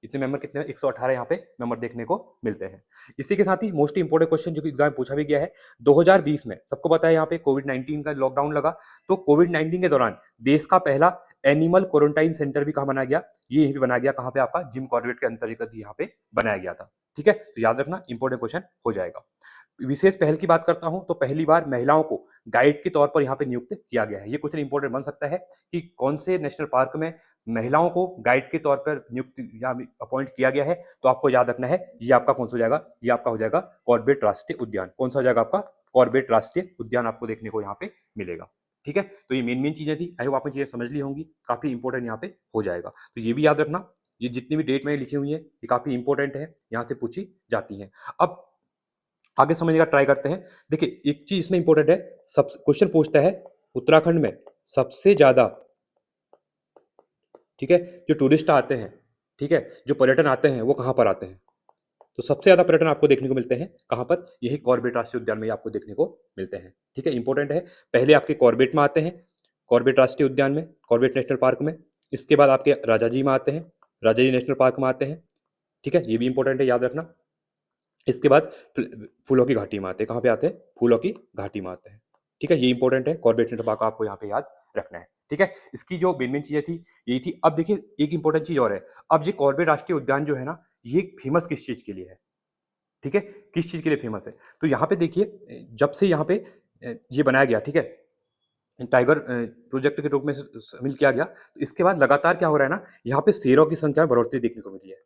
इतने मेंबर कितने हैं, 118 यहाँ पे मेंबर देखने को मिलते हैं। इसी के साथ ही मोस्ट इंपोर्टेंट क्वेश्चन जो कि एग्जाम में पूछा भी गया है, 2020 में सबको पता है यहाँ पे कोविड-19 का लॉकडाउन लगा, तो कोविड-19 के दौरान देश का पहला एनिमल क्वारंटाइन सेंटर भी कहाँ बनाया गया, ये यहीं पे बनाया गया, कहाँ पे आपका जिम कॉर्बेट के अंतर्गत यहाँ पे बनाया गया था। ठीक है, तो याद रखना, इंपॉर्टेंट क्वेश्चन हो जाएगा। विशेष पहल की बात करता हूं तो पहली बार महिलाओं को गाइड के तौर पर यहाँ पे नियुक्त किया गया है। ये क्वेश्चन इंपॉर्टेंट बन सकता है कि कौन से नेशनल पार्क में महिलाओं को गाइड के तौर पर नियुक्त या अपॉइंट किया गया है। तो आपको याद रखना है, ये आपका कौन सा हो जाएगा, ये आपका हो जाएगा कॉर्बेट राष्ट्रीय उद्यान। कौन सा हो जाएगा आपका, कॉर्बेट राष्ट्रीय उद्यान आपको देखने को यहाँ पे मिलेगा। ठीक है, तो ये मेन चीजें थी, आई होप आपने चीजें समझ ली होंगी, काफी इंपॉर्टेंट यहाँ पे हो जाएगा। तो ये भी याद रखना, ये जितनी भी डेट मैंने लिखी हुई है ये काफी इंपॉर्टेंट है, यहाँ से पूछी जाती है। अब आगे समझने का ट्राई करते हैं। देखिए एक चीज इसमें इंपॉर्टेंट है, सब क्वेश्चन पूछता है उत्तराखंड में सबसे ज्यादा, ठीक है, जो टूरिस्ट आते हैं, ठीक है, जो पर्यटन आते हैं वो कहाँ पर आते हैं। तो सबसे ज्यादा पर्यटन आपको देखने को मिलते हैं कहाँ पर, यही कॉर्बेट राष्ट्रीय उद्यान में ही आपको देखने को मिलते हैं। ठीक है, इंपॉर्टेंट है। पहले आपके कॉर्बेट में आते हैं, कॉर्बेट राष्ट्रीय उद्यान में, कॉर्बेट नेशनल पार्क में। इसके बाद आपके राजाजी में आते हैं, राजाजी नेशनल पार्क में आते हैं। ठीक है, ये भी इंपॉर्टेंट है, याद रखना। इसके बाद फूलों की घाटी में आते हैं, कहाँ पे आते हैं, फूलों की घाटी में आते हैं। ठीक है, ये इंपॉर्टेंट है, कॉर्बेट नेशनल पार्क आपको यहाँ पे याद रखना है। ठीक है, इसकी जो मेन मेन चीजें थी यही थी। अब देखिए एक इंपॉर्टेंट चीज और है, अब ये कॉर्बेट राष्ट्रीय उद्यान जो है ना, ये फेमस किस चीज के लिए है, ठीक है, किस चीज के लिए फेमस है। तो यहाँ पे देखिए जब से यहाँ पे ये बनाया गया, ठीक है, टाइगर प्रोजेक्ट के रूप में शामिल किया गया, तो इसके बाद लगातार क्या हो रहा है ना, यहाँ पे शेरों की संख्या में बढ़ोतरी देखने को मिली है।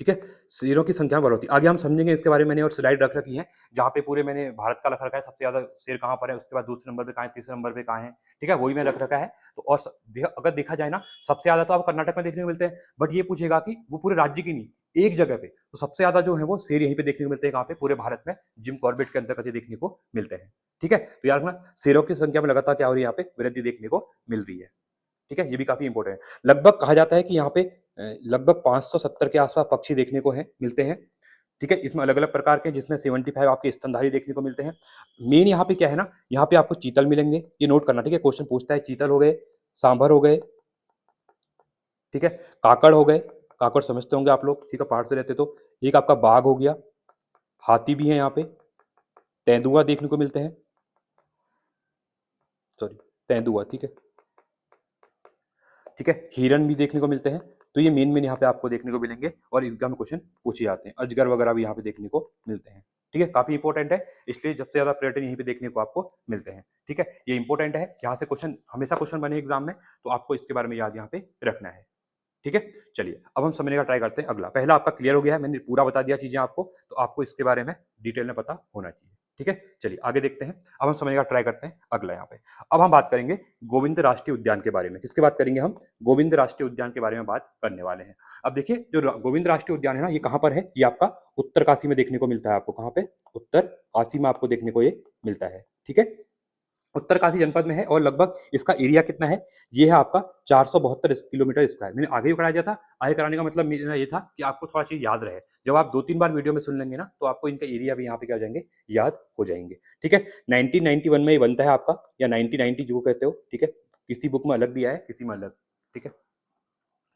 ठीक है, शेरों की संख्या में बढ़ोतरी आगे हम समझेंगे, इसके बारे में मैंने और स्लाइड रख रखी है जहाँ पे पूरे मैंने भारत का रख रखा है, सबसे ज्यादा शेर कहाँ पर है, उसके बाद दूसरे नंबर पे कहाँ है, तीसरे नंबर पे कहाँ है। ठीक है, वही मैंने रख रखा है। तो और अगर देखा जाए ना, सबसे ज्यादा तो आपको कर्नाटक में देखने को मिलते हैं, बट ये पूछेगा कि वो पूरे राज्य की नहीं, एक जगह पे। तो सबसे ज्यादा जो है वो शेर यहीं पे देखने को मिलते हैं, कहाँ पे, पूरे भारत में, जिम कॉर्बेट के अंतर्गत ये देखने को मिलते हैं। ठीक है, तो यार रखना, शेरों की संख्या में लगातार क्या हो रही है, यहाँ पे वृद्धि देखने को मिल रही है। ठीक है, ये भी काफी इंपॉर्टेंट है। लगभग कहा जाता है कि यहाँ पे लगभग 570 के आसपास पक्षी देखने को है मिलते हैं। ठीक है, इसमें अलग अलग प्रकार के, जिसमें 75 आपके स्तनधारी देखने को मिलते हैं। मेन यहाँ पे क्या है ना, यहाँ पे आपको चीतल मिलेंगे, ये नोट करना। ठीक है, क्वेश्चन पूछता है चीतल हो गए, सांभर हो गए, ठीक है, काकड़ हो गए, काकड़ समझते होंगे आप लोग, ठीक है, पहाड़ से रहते। तो एक आपका बाघ हो गया, हाथी भी है यहाँ पे, तेंदुआ देखने को मिलते हैं, सॉरी तेंदुआ, ठीक है, ठीक है, हिरन भी देखने को मिलते हैं। तो ये मेन मेन यहाँ पे आपको देखने को मिलेंगे और एग्जाम में क्वेश्चन पूछे जाते हैं। अजगर वगैरह भी यहाँ पे देखने को मिलते हैं। ठीक है, काफी इंपॉर्टेंट है, इसलिए सबसे ज्यादा पर्यटन यहीं पे देखने को आपको मिलते हैं। ठीक है, ये इंपॉर्टेंट है, यहाँ से क्वेश्चन हमेशा क्वेश्चन बने एग्जाम में, तो आपको इसके बारे में याद यहाँ पे रखना है। ठीक है, चलिए अब हम समझने का ट्राई करते हैं। अगला, पहला आपका क्लियर हो गया है, मैंने पूरा बता दिया चीजें आपको, तो आपको इसके बारे में डिटेल में पता होना चाहिए। ठीक है, चलिए आगे देखते हैं। अब हम समझने का ट्राई करते हैं अगला यहाँ पे। अब हम बात करेंगे गोविंद राष्ट्रीय उद्यान के बारे में। किसके बात करेंगे हम, गोविंद राष्ट्रीय उद्यान के बारे में बात करने वाले हैं। अब देखिए जो गोविंद राष्ट्रीय उद्यान है ना, ये कहाँ पर है, ये आपका उत्तरकाशी में देखने को मिलता है। आपको कहाँ पे, उत्तरकाशी में आपको देखने को ये मिलता है। ठीक है, उत्तरकाशी जनपद में है और लगभग इसका एरिया कितना है, ये है आपका 472 किलोमीटर स्क्वायर। मैंने आगे भी कराया था, आगे कराने का मतलब मेरा ये था कि आपको थोड़ा चीज याद रहे। जब आप 2-3 बार वीडियो में सुन लेंगे ना, तो आपको इनका एरिया भी यहाँ पे क्या हो जाएंगे, याद हो जाएंगे। ठीक है, 1991 में ये बनता है आपका, या 1990 जो कहते हो। ठीक है, किसी बुक में अलग दिया है, किसी में अलग। ठीक है,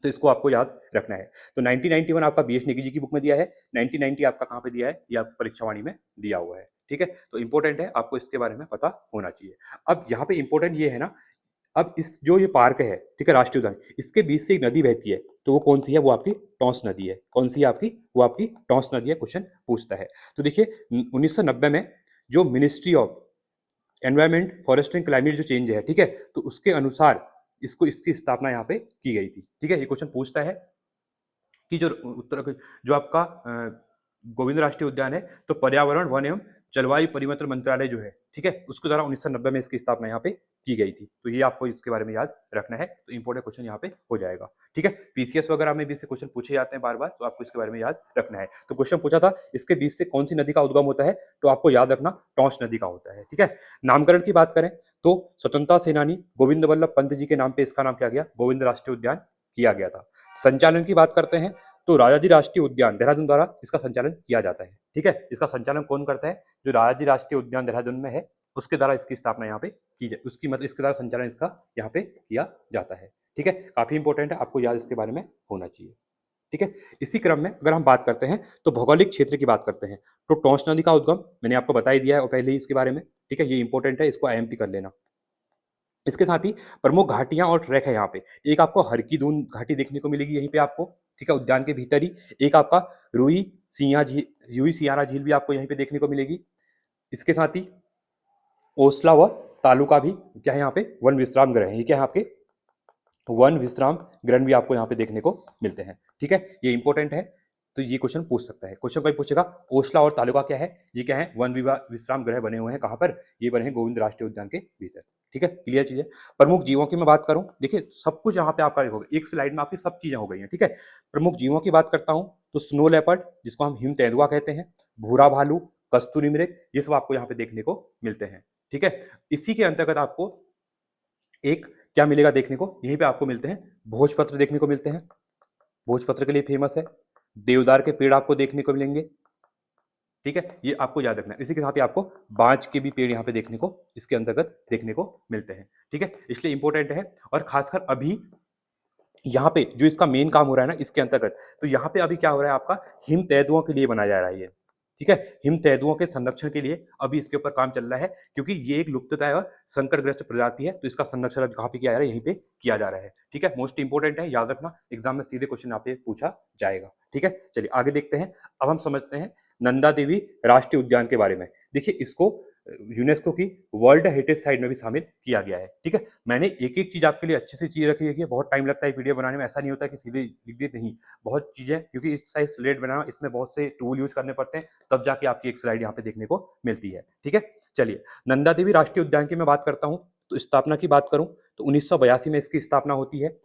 तो इसको आपको याद रखना है। तो 1991 आपका बीएस नेगी जी की बुक में दिया है, 1990 आपका कहाँ पे दिया है, ये आपकी परीक्षावाणी में दिया हुआ है। ठीक है, तो इंपॉर्टेंट है, आपको इसके बारे में पता होना चाहिए। अब यहाँ पे इंपॉर्टेंट ये है ना, अब इस जो ये पार्क है, ठीक है, राष्ट्रीय उद्यान, इसके बीच से एक नदी बहती है, तो वो कौन सी है, वो आपकी टॉन्स नदी है। कौन सी है आपकी, वो आपकी टॉन्स नदी है, क्वेश्चन पूछता है। तो देखिए 1990 में जो ministry of environment forest and climate जो चेंज है, ठीक है, तो उसके अनुसार इसको, इसकी स्थापना यहाँ पे की गई थी। ठीक है, ये क्वेश्चन पूछता है कि जो उत्तर, जो आपका गोविंद राष्ट्रीय उद्यान है, तो पर्यावरण वन एवं जलवायु परिवर्तन मंत्रालय जो है, ठीक है, उसके द्वारा 1990 में इसकी स्थापना यहाँ पे की गई थी। तो ये आपको इसके बारे में याद रखना है, तो इंपॉर्टेंट क्वेश्चन यहाँ पे हो जाएगा। ठीक है, पीसीएस वगैरह में भी इससे क्वेश्चन पूछे जाते हैं बार बार, तो आपको इसके बारे में याद रखना है। तो क्वेश्चन पूछा था इसके बीच से कौन सी नदी का उद्गम होता है, तो आपको याद रखना टॉन्स नदी का होता है। ठीक है, नामकरण की बात करें तो स्वतंत्रता सेनानी गोविंद वल्लभ पंत जी के नाम पे इसका नाम किया गया, गोविंद राष्ट्रीय उद्यान किया गया था। संचालन की बात करते हैं तो राजाजी राष्ट्रीय उद्यान देहरादून द्वारा इसका संचालन किया जाता है। ठीक है, इसका संचालन कौन करता है, जो राजाजी राष्ट्रीय उद्यान देहरादून में है, उसके द्वारा इसकी स्थापना यहाँ पे की जाए, उसकी मतलब इसके द्वारा संचालन इसका यहाँ पे किया जाता है। ठीक है, काफी इंपॉर्टेंट है, आपको याद इसके बारे में होना चाहिए। ठीक है, इसी क्रम में अगर हम बात करते हैं तो भौगोलिक क्षेत्र की बात करते हैं, तो टॉन्स नदी का उद्गम मैंने आपको बता ही दिया है और पहले ही इसके बारे में। ठीक है, ये इंपॉर्टेंट है, इसको आईएमपी कर लेना। इसके साथ ही प्रमुख घाटियां और ट्रैक है यहाँ पे, एक आपको हरकी दून घाटी देखने को मिलेगी यहीं पे आपको। ठीक है, उद्यान के भीतर ही एक आपका रुई सिया झील, रुई सियारा झील भी आपको यहीं पे देखने को मिलेगी। इसके साथ ही ओसला व तालुका भी क्या है यहाँ पे, वन विश्राम गृह है, ये क्या है आपके वन विश्राम गृह भी आपको यहाँ पे देखने को मिलते हैं। ठीक है, ये इंपॉर्टेंट है, तो ये क्वेश्चन पूछ सकता है। क्वेश्चन कोई पूछेगा ओसला और तालुका क्या है, ये क्या है, वन विश्राम गृह बने हुए हैं, कहाँ पर, ये बने हैं गोविंद राष्ट्रीय उद्यान के भीतर। ठीक है, क्लियर चीज है। प्रमुख जीवों की मैं बात करूं, देखिए सब कुछ यहाँ पे आपका होगा, एक स्लाइड में आपकी सब चीजें हो गई हैं। ठीक है, प्रमुख जीवों की बात करता हूं तो स्नो लेपर्ड जिसको हम हिम तेंदुआ कहते हैं, भूरा भालू, कस्तूरी मृग, ये सब आपको यहाँ पे देखने को मिलते हैं। ठीक है, इसी के अंतर्गत आपको एक क्या मिलेगा देखने को, यहीं पे आपको मिलते हैं भोजपत्र देखने को मिलते हैं, भोजपत्र के लिए फेमस है। देवदार के पेड़ आपको देखने को मिलेंगे। ठीक है, ये आपको याद रखना है। इसी के साथ ही आपको बांज के भी पेड़ यहाँ पे देखने को इसके अंतर्गत देखने को मिलते हैं। ठीक है, इसलिए इंपॉर्टेंट है। और खासकर अभी यहाँ पे जो इसका मेन काम हो रहा है ना इसके अंतर्गत, तो यहाँ पे अभी क्या हो रहा है आपका, हिम तेंदुओं के लिए बनाया जा रहा है ये। ठीक है, हिम तेंदुओं के संरक्षण के लिए अभी इसके ऊपर काम चल रहा है, क्योंकि ये एक लुप्तप्राय और संकटग्रस्त प्रजाति है, तो इसका संरक्षण अभी कहाँ पे किया जा रहा है, यहीं पे किया जा रहा है। ठीक है, मोस्ट इंपोर्टेंट है, याद रखना, एग्जाम में सीधे क्वेश्चन यहाँ पे पूछा जाएगा। ठीक है, चलिए आगे देखते हैं। अब हम समझते हैं नंदा देवी राष्ट्रीय उद्यान के बारे में। देखिए, इसको यूनेस्को की वर्ल्ड हेरिटेज साइट में भी शामिल किया गया है। ठीक है, मैंने एक एक चीज आपके लिए अच्छे से चीज रखी है। बहुत टाइम लगता है वीडियो बनाने में, ऐसा नहीं होता कि सीधे लिख दी, नहीं, बहुत चीजें, क्योंकि इस साइज स्लेट बनाना इसमें बहुत से टूल यूज करने पड़ते हैं, तब जाके आपकी एक स्लाइड यहाँ पे देखने को मिलती है। ठीक है, चलिए नंदा देवी राष्ट्रीय उद्यान की मैं बात करता हूँ, तो स्थापना की बात करूँ तो 1982 में इसकी स्थापना होती है।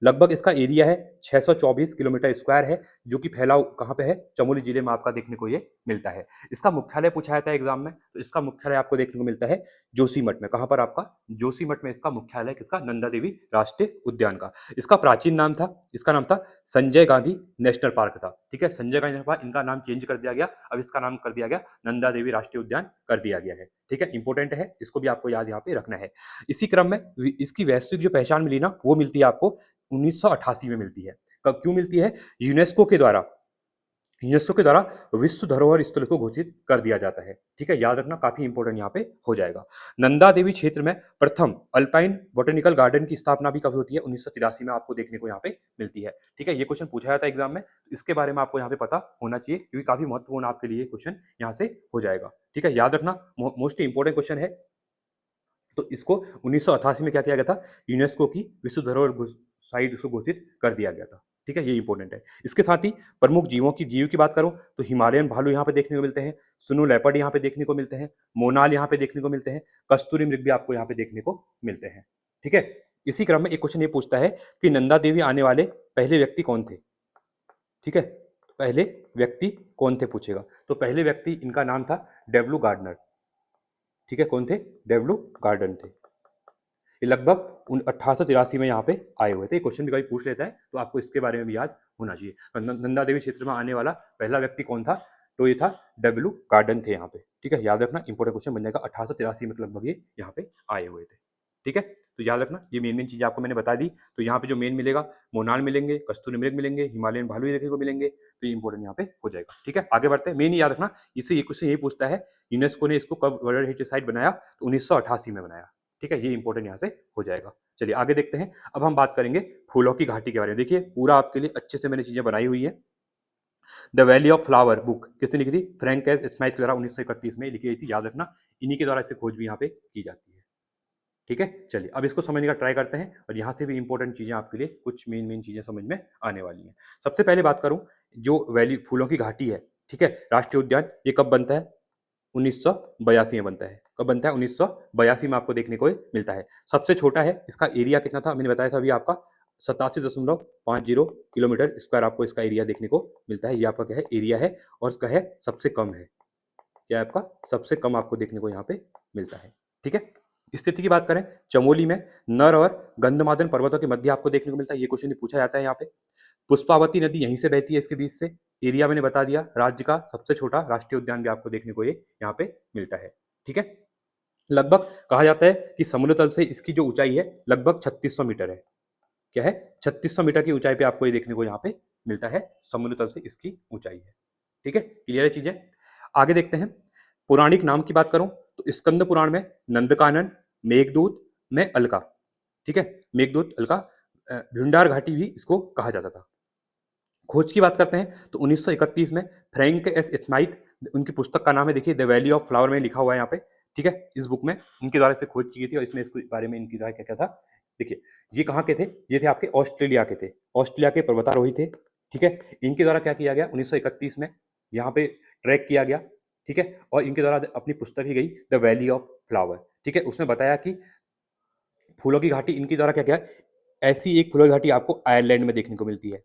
लगभग इसका एरिया है 624 किलोमीटर स्क्वायर है, जो कि फैला कहाँ पे है, चमोली जिले में आपका देखने को ये मिलता है। इसका मुख्यालय पूछा जाता है एग्जाम में, तो इसका मुख्यालय आपको देखने को मिलता है जोशीमठ में। कहाँ पर आपका, जोशीमठ में इसका मुख्यालय किसका, नंदा देवी राष्ट्रीय उद्यान का। इसका प्राचीन नाम था, इसका नाम था संजय गांधी नेशनल पार्क था। ठीक है, संजय गांधी नेशनल पार्क, इनका नाम चेंज कर दिया गया, अब इसका नाम कर दिया गया नंदा देवी राष्ट्रीय उद्यान कर दिया गया है। ठीक है, इंपॉर्टेंट है, इसको भी आपको याद यहाँ पे रखना है। इसी क्रम में इसकी वैश्विक जो पहचान मिली ना, वो मिलती है आपको 1988 में मिलती है। कब, क्यों मिलती है, यूनेस्को के द्वारा विश्व धरोहर स्थल को घोषित कर दिया जाता है। ठीक है, याद रखना, काफी इंपॉर्टेंट यहाँ पे हो जाएगा। नंदा देवी क्षेत्र में प्रथम अल्पाइन बोटेनिकल गार्डन की स्थापना भी कब होती है, 1983 में आपको देखने को यहाँ पे मिलती है। ठीक है, ये क्वेश्चन पूछा जाता है एग्जाम में, इसके बारे में आपको यहाँ पे पता होना चाहिए, क्योंकि काफी महत्वपूर्ण आपके लिए क्वेश्चन यहाँ से हो जाएगा। ठीक है, याद रखना, मोस्ट इंपॉर्टेंट क्वेश्चन है। तो इसको 1988 में क्या किया गया था, यूनेस्को की विश्व धरोहर साइट इसको घोषित कर दिया गया था। ठीक है, ये इंपॉर्टेंट है। इसके साथ ही प्रमुख जीव की बात करूं तो हिमालयन भालू यहाँ पे देखने को मिलते हैं, स्नो लेपर्ड यहाँ पे देखने को मिलते हैं, मोनाल यहाँ पे देखने को मिलते हैं, कस्तूरी मृग भी आपको यहाँ पे देखने को मिलते हैं। ठीक है, इसी क्रम में एक क्वेश्चन ये पूछता है कि नंदा देवी आने वाले पहले व्यक्ति कौन थे। ठीक है, पहले व्यक्ति कौन थे पूछेगा, तो पहले व्यक्ति इनका नाम था डब्ल्यू गार्डनर। ठीक है, कौन थे, डब्ल्यू गार्डन थे। ये लगभग 1883 में यहाँ पे आए हुए थे। क्वेश्चन भी कभी पूछ लेता है, तो आपको इसके बारे में भी याद होना चाहिए। नंदा देवी क्षेत्र में आने वाला पहला व्यक्ति कौन था, तो ये था डब्ल्यू गार्डन थे यहाँ पे। ठीक है, याद रखना, इंपॉर्टेंट क्वेश्चन बन जाएगा। 1883 में लगभग ये यहाँ पे आए हुए थे। ठीक है, तो याद रखना, ये मेन चीजें आपको मैंने बता दी। तो यहाँ पे जो मेन मिलेगा, मोनाल मिलेंगे, कस्तूरी मृग मिलेंगे, हिमालयन भालू देखने को मिलेंगे, तो ये इंपॉर्टेंट यहाँ पे हो जाएगा। ठीक है, आगे बढ़ते हैं। मेन याद रखना, इससे ये क्वेश्चन यही पूछता है, यूनेस्को ने इसको कब वर्ल्ड हेरिटेज साइट बनाया, तो 1988 में बनाया। ठीक है, ये इंपॉर्टेंट यहाँ से हो जाएगा। चलिए आगे देखते हैं। अब हम बात करेंगे फूलों की घाटी के बारे में। देखिए, पूरा आपके लिए अच्छे से मैंने चीजें बनाई हुई है। The valley of flower book किसने लिखी थी, फ्रैंक एस स्माइथ के द्वारा 1931 में लिखी गई थी। याद रखना, इन्हीं के द्वारा इसे खोज भी यहाँ पे की जाती है। ठीक है, चलिए अब इसको समझने का ट्राई करते हैं, और यहाँ से भी इंपॉर्टेंट चीजें आपके लिए कुछ मेन चीजें समझ में आने वाली हैं। सबसे पहले बात करूं, जो वैली फूलों की घाटी है, ठीक है, राष्ट्रीय उद्यान, ये कब बनता है, 1982 में बनता है। कब बनता है, 1982 में आपको देखने को मिलता है। सबसे छोटा है, इसका एरिया कितना था, मैंने बताया था अभी आपका 87.50 किलोमीटर स्क्वायर आपको इसका एरिया देखने को मिलता है। ये आपका क्या है, एरिया है, और इसका है सबसे कम है, क्या है आपका, सबसे कम आपको देखने को यहाँ पे मिलता है। ठीक है, स्थिति की बात करें, चमोली में नर और गंधमादन पर्वतों के मध्य आपको देखने को मिलता है। ये क्वेश्चन पूछा जाता है यहाँ पे। पुष्पावती नदी यहीं से बहती है, इसके बीच से। एरिया मैंने बता दिया, राज्य का सबसे छोटा राष्ट्रीय उद्यान भी आपको देखने को ये यहाँ पे मिलता है। ठीक है, लगभग कहा जाता है कि समुद्र तल से इसकी जो ऊंचाई है लगभग 3600 मीटर है। क्या है, 3600 मीटर की ऊंचाई पे आपको ये देखने को यहाँ पे मिलता है, समुद्र तल से इसकी ऊंचाई है। ठीक है, क्लियर है चीजें। आगे देखते हैं, पौराणिक नाम की बात करूं तो स्कंद पुराण में नंदकानन, मेघदूत में अलका। ठीक है, मेघदूत, अलका, भिंडार घाटी भी इसको कहा जाता था। खोज की बात करते हैं तो 1931 में फ्रैंक एस स्माइथ, उनकी पुस्तक का नाम है, देखिए द वैली ऑफ फ्लावर में लिखा हुआ है यहाँ पे। ठीक है, इस बुक में इनके द्वारा से खोज की गई थी, और इसमें इसके बारे में इनकी क्या क्या था। देखिए, ये कहाँ के थे, ये थे आपके ऑस्ट्रेलिया के थे, ऑस्ट्रेलिया के पर्वतारोही थे। ठीक है, इनके द्वारा क्या किया गया, 1931 में यहाँ पे ट्रैक किया गया। ठीक है, और इनके द्वारा अपनी पुस्तक ही गई द वैली ऑफ फ्लावर। ठीक है, उसमें बताया कि फूलों की घाटी, इनके द्वारा क्या क्या, ऐसी एक फूलों की घाटी आपको आयरलैंड में देखने को मिलती है।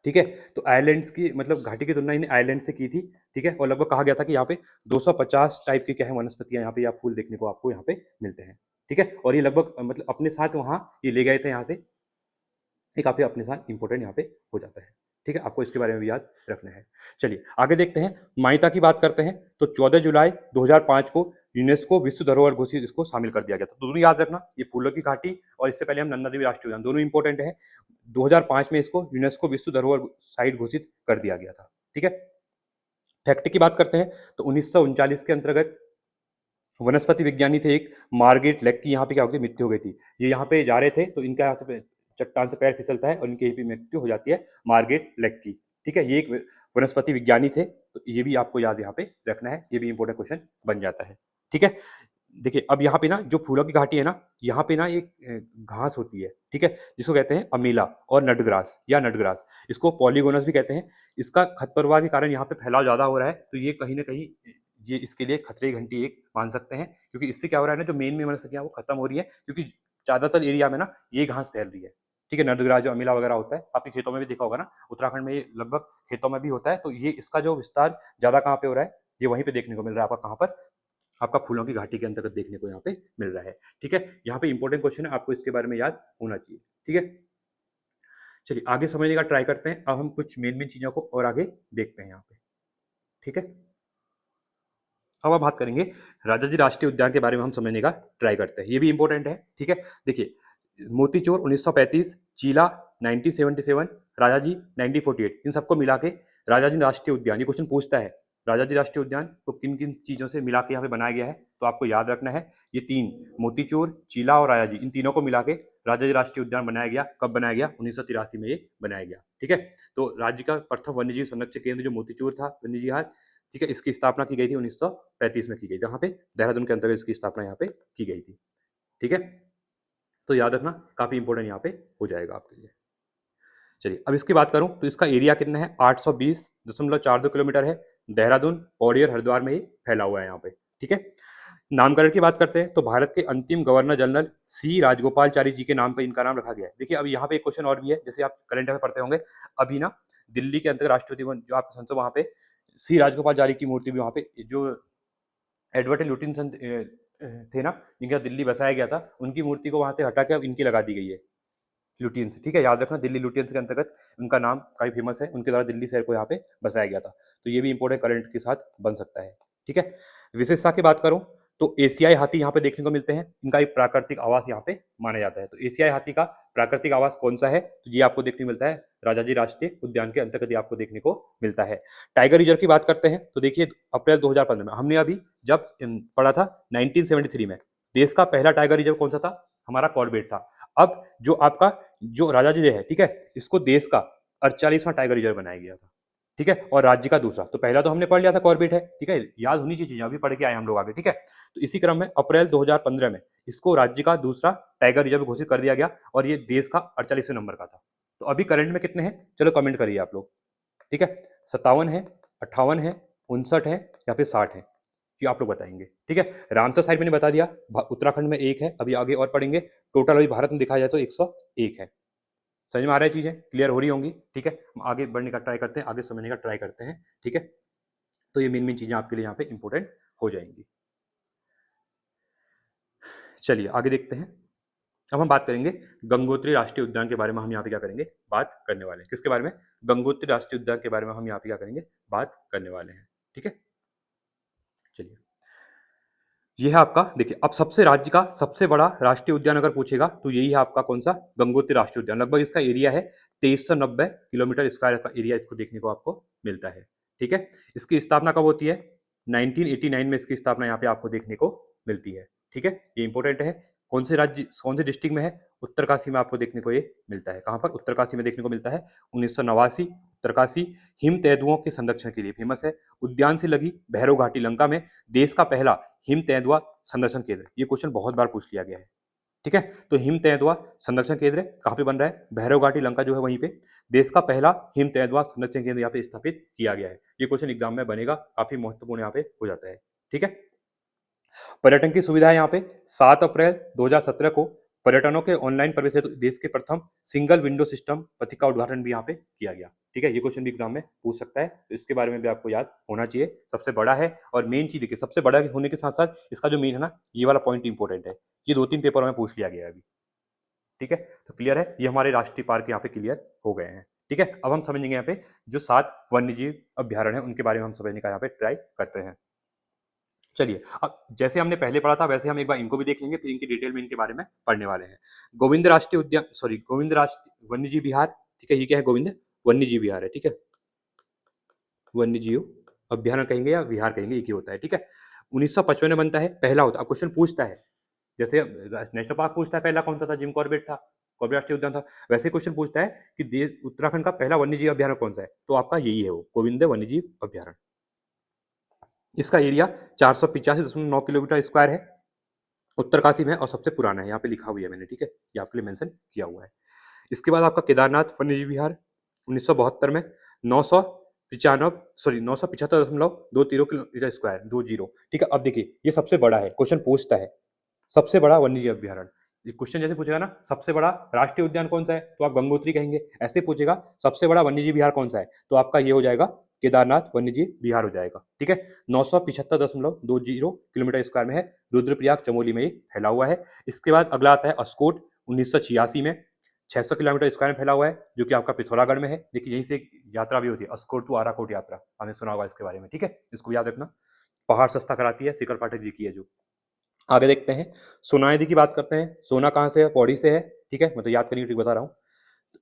ठीक है। तो आइलैंड्स की मतलब घाटी की तुलना इन्हें आइलैंड से की थी, ठीक है। और लगभग कहा गया था कि यहाँ पे 250 टाइप की क्या है वनस्पतियां यहाँ पे या फूल देखने को आपको यहाँ पे मिलते हैं, ठीक है। और ये लगभग मतलब अपने साथ वहाँ ये ले गए थे यहाँ से, ये काफ़ी अपने साथ इंपॉर्टेंट यहाँ पे हो जाता है, ठीक है। आपको इसके बारे में भी याद रखना है। चलिए आगे देखते हैं, माइता की बात करते हैं तो 14 जुलाई 2005 को यूनेस्को विश्व धरोहर घोषित इसको शामिल कर दिया गया था। तो दोनों याद रखना, ये फूलों की घाटी और इससे पहले हम नंदा देवी राष्ट्रीय उद्यान, दोनों इंपॉर्टेंट है। 2005 में इसको यूनेस्को विश्व धरोहर साइट घोषित कर दिया गया था, ठीक है। फैक्ट की बात करते हैं तो 1939 के अंतर्गत वनस्पति विज्ञानी थे एक मार्गरेट लेक की यहाँ पे क्या हो गई, मृत्यु हो गई थी। ये यहाँ पे जा रहे थे तो इनका यहाँ से चट्टान से पैर फिसलता है और इनकी यहीं पे मृत्यु हो जाती है, मार्गरेट लेक की, ठीक है। ये एक वनस्पति विज्ञानी थे, तो ये भी आपको याद यहाँ पे रखना है, ये भी इंपॉर्टेंट क्वेश्चन बन जाता है, ठीक है। देखिए अब यहाँ पे ना जो फूलों की घाटी है ना, यहाँ पे ना एक घास होती है, ठीक है, जिसको कहते हैं अमीला और नटग्रास या नटग्रास, इसको पॉलीगोनस भी कहते हैं। इसका खरपतवार के कारण यहाँ पे फैलाव ज्यादा हो रहा है, तो ये कहीं ना कहीं ये इसके लिए खतरे की घंटी एक मान सकते हैं, क्योंकि इससे क्या हो रहा है ना, जो मेन वनस्पतियां वो खत्म हो रही है, क्योंकि ज्यादातर एरिया में ना ये घास फैल रही है, ठीक है। नटग्रास जो अमीला वगैरह होता है, आपके खेतों में भी देखा होगा ना, उत्तराखंड में ये लगभग खेतों में भी होता है। तो ये इसका जो विस्तार ज्यादा कहाँ पे हो रहा है, ये वहीं पे देखने को मिल रहा है आपका, कहाँ पर, आपका फूलों की घाटी के अंतर्गत देखने को यहाँ पे मिल रहा है, ठीक है। यहाँ पे इंपॉर्टेंट क्वेश्चन है, आपको इसके बारे में याद होना चाहिए, ठीक है। चलिए आगे समझने का ट्राई करते हैं, अब हम कुछ मेन मेन चीजों को और आगे देखते हैं यहाँ पे, ठीक है। अब हम बात करेंगे राजा जी राष्ट्रीय उद्यान के बारे में, हम समझने का ट्राई करते हैं, ये भी इंपॉर्टेंट है, ठीक है। देखिए मोतीचूर 1935, चीला 1977, राजा जी 1948, इन सबको मिला के राजा जी राष्ट्रीय उद्यान, ये क्वेश्चन पूछता है राजा जी राष्ट्रीय उद्यान को किन किन चीजों से मिला के यहाँ पे बनाया गया है, तो आपको याद रखना है ये तीन, मोतीचूर, चीला और राजा जी, इन तीनों को मिला के राजा जी राष्ट्रीय उद्यान बनाया गया। कब बनाया गया, 1983 में ये बनाया गया, ठीक है। तो राज्य का प्रथम वन्यजीव संरक्षण केंद्र जो मोतीचूर था वन्यजीव, ठीक है, इसकी स्थापना की गई थी 1935 में की गई, जहाँ पे देहरादून के अंतर्गत इसकी स्थापना यहाँ पे की गई थी, ठीक है। तो याद रखना, काफी इंपॉर्टेंट यहाँ पे हो जाएगा आपके लिए। चलिए अब इसकी बात करूं तो इसका एरिया कितना है, 820.42 किलोमीटर है। देहरादून, पौड़ी और हरिद्वार में ही फैला हुआ है यहाँ पे, ठीक है। नामकरण की बात करते हैं तो भारत के अंतिम गवर्नर जनरल सी राजगोपालचारी जी के नाम पे इनका नाम रखा गया है। देखिए अब यहाँ पे एक क्वेश्चन और भी है, जैसे आप करंट अफेयर पढ़ते होंगे, अभी ना दिल्ली के अंतर्गत राष्ट्रपति भवन जो आप संसद, वहाँ पे सी राजगोपालचारी की मूर्ति भी वहाँ पे, जो एडवर्ड लुटिनसन थे ना, जिनका दिल्ली बसाया गया था, उनकी मूर्ति को वहाँ से हटा के अब इनकी लगा दी गई है, लुटियंस, ठीक है। याद रखना दिल्ली लुटियंस के अंतर्गत उनका नाम काफी फेमस है, उनके द्वारा दिल्ली शहर को यहाँ पे बसाया गया था। तो ये भी इंपॉर्टेंट करंट के साथ बन सकता है, ठीक है। विशेषता की बात करूं तो एशियाई हाथी यहाँ पे देखने को मिलते हैं, इनका एक प्राकृतिक आवास यहाँ पे माना जाता है। तो एशियाई हाथी का प्राकृतिक आवास कौन सा है, तो ये आपको देखने को मिलता है राजा जी राष्ट्रीय उद्यान के अंतर्गत, आपको देखने को मिलता है। टाइगर रिजर्व की बात करते हैं तो देखिए अप्रैल 2015 में, हमने अभी जब पढ़ा था 1973 में, देश का पहला टाइगर रिजर्व कौन सा था, हमारा कॉर्बेट था। अब जो आपका जो राजा जी है, ठीक है, इसको देश का 48वां टाइगर रिजर्व बनाया गया था, ठीक है, और राज्य का दूसरा। तो पहला तो हमने पढ़ लिया था कॉर्बेट है, ठीक है, याद होनी चाहिए चीजें, अभी पढ़ के आए हम लोग आगे, ठीक है। तो इसी क्रम में अप्रैल 2015 में इसको राज्य का दूसरा टाइगर रिजर्व घोषित कर दिया गया, और ये देश का 48वें नंबर का था। तो अभी करंट में कितने हैं, चलो कमेंट करिए आप लोग, ठीक है। 57 है, 58 है, 59 है, या फिर 60 है, ये आप लोग बताएंगे, ठीक है। रामसर साइड मैंने बता दिया, उत्तराखंड में 1 है, अभी आगे और पढ़ेंगे। टोटल अभी भारत में दिखाया जाए तो 101 है। समझ में आ रहा है, चीजें क्लियर हो रही होंगी, ठीक है। हम आगे बढ़ने का ट्राई करते हैं, आगे समझने का ट्राई करते हैं, ठीक है। तो ये मेन मेन चीजें आपके लिए यहाँ पे इंपॉर्टेंट हो जाएंगी। चलिए आगे देखते हैं, अब हम बात करेंगे गंगोत्री राष्ट्रीय उद्यान के बारे में। हम यहाँ पे क्या करेंगे, बात करने वाले हैं, किसके बारे में, गंगोत्री राष्ट्रीय उद्यान के बारे में हम यहाँ पे क्या करेंगे, बात करने वाले हैं, ठीक है। चलिए ये है आपका, देखिए अब सबसे राज्य का सबसे बड़ा राष्ट्रीय उद्यान अगर पूछेगा तो यही है आपका कौन सा, गंगोत्री राष्ट्रीय उद्यान। लगभग इसका एरिया है 2390 किलोमीटर स्क्वायर का एरिया इसको देखने को आपको मिलता है, ठीक है। इसकी स्थापना कब होती है, 1989 में इसकी स्थापना यहाँ पे आपको देखने को मिलती है, ठीक है। ये इंपॉर्टेंट है, कौन से राज्य कौन से डिस्ट्रिक्ट में है, उत्तरकाशी में आपको देखने को ये मिलता है। कहाँ पर, उत्तरकाशी में देखने को मिलता है। 1989 उत्तरकाशी हिम तेंदुओं के संरक्षण के लिए फेमस है। उद्यान से लगी भैरव घाटी लंका में देश का पहला हिम तेंदुआ संरक्षण केंद्र, ये क्वेश्चन बहुत बार पूछ लिया गया है, ठीक है। तो हिम तेंदुआ संरक्षण केंद्र कहाँ पे बन रहा है, भैरव घाटी लंका जो है वहीं पे देश का पहला हिम तेंदुआ संरक्षण केंद्र यहाँ पे स्थापित किया गया है। ये क्वेश्चन एग्जाम में बनेगा, काफी महत्वपूर्ण यहाँ पे हो जाता है, ठीक है। पर्यटन की सुविधा है यहाँ पे, 7 अप्रैल 2017 को पर्यटनों के ऑनलाइन प्रवेश हेतु देश के प्रथम सिंगल विंडो सिस्टम पथिक का उद्घाटन भी यहाँ पे किया गया, ठीक है, ये क्वेश्चन भी एग्जाम में पूछ सकता है, तो इसके बारे में भी आपको याद होना चाहिए। सबसे बड़ा है और मेन चीज देखिए, सबसे बड़ा होने के साथ साथ इसका जो मेन है ना, ये वाला पॉइंट इंपॉर्टेंट है। ये 2-3 पेपर में पूछ लिया गया है अभी। ठीक है, तो क्लियर है, ये हमारे राष्ट्रीय पार्क यहाँ पे क्लियर हो गए हैं। ठीक है, अब हम समझेंगे यहाँ पे जो 7 वन्यजीव अभ्यारण्य है उनके बारे में हम समझने का यहाँ पे ट्राई करते हैं। चलिए, अब जैसे हमने पहले पढ़ा था वैसे हम एक बार इनको भी देख लेंगे, फिर इनकी डिटेल में इनके बारे में पढ़ने वाले हैं। गोविंद राष्ट्रीय उद्यान, सॉरी गोविंद राष्ट्रीय वन्यजीव विहार, ठीक है, ये क्या है, गोविंद वन्यजीव विहार है। ठीक है, वन्यजीव अभ्यारण्य कहेंगे या विहार कहेंगे, एक ही होता है। ठीक है, 1955 में बनता है, पहला होता है। अब क्वेश्चन पूछता है, जैसे नेशनल पार्क पूछता है पहला कौन सा था, जिम कॉर्बेट था, कॉर्बेट राष्ट्रीय उद्यान था, वैसे क्वेश्चन पूछता है कि देश उत्तराखंड का पहला वन्यजीव अभ्यारण्य कौन सा है, तो आपका यही है, वो गोविंद वन्यजीव अभ्यारण्य। इसका एरिया 485.9 किलोमीटर स्क्वायर है, उत्तरकाशी में, और सबसे पुराना है, यहाँ पे लिखा हुआ है मैंने। ठीक है, ये आपके लिए मेंशन किया हुआ है। इसके बाद आपका केदारनाथ वन्यजीव विहार 1972 में 975.23 किलोमीटर स्क्वायर, 20। ठीक है, अब देखिए ये सबसे बड़ा है, क्वेश्चन पूछता है सबसे बड़ा वन्यजीव अभ्यारण्य। क्वेश्चन जैसे पूछेगा ना सबसे बड़ा राष्ट्रीय उद्यान कौन सा है, तो आप गंगोत्री कहेंगे। ऐसे पूछेगा सबसे बड़ा वन्यजीव विहार कौन सा है, तो आपका ये हो जाएगा केदारनाथ वन्यजीव विहार हो जाएगा। ठीक है, 975.20 किलोमीटर स्क्वायर में है, रुद्रप्रयाग चमोली में ये फैला हुआ है। इसके बाद अगला आता है अस्कोट, 1986 में 600 किलोमीटर स्क्वायर में फैला हुआ है, जो कि आपका पिथौरागढ़ में है। देखिए यहीं से एक यात्रा भी होती है, अस्कोट टू आराकोट यात्रा, आपने सुना होगा इसके बारे में। ठीक है, इसको याद रखना, पहाड़ सस्ता कराती है, शिखर पाठक जी की है जो। आगे देखते हैं, सोना नदी की बात करते हैं। सोना कहाँ से है, पौड़ी से है। ठीक है, मैं तो याद करने की बता रहा हूँ।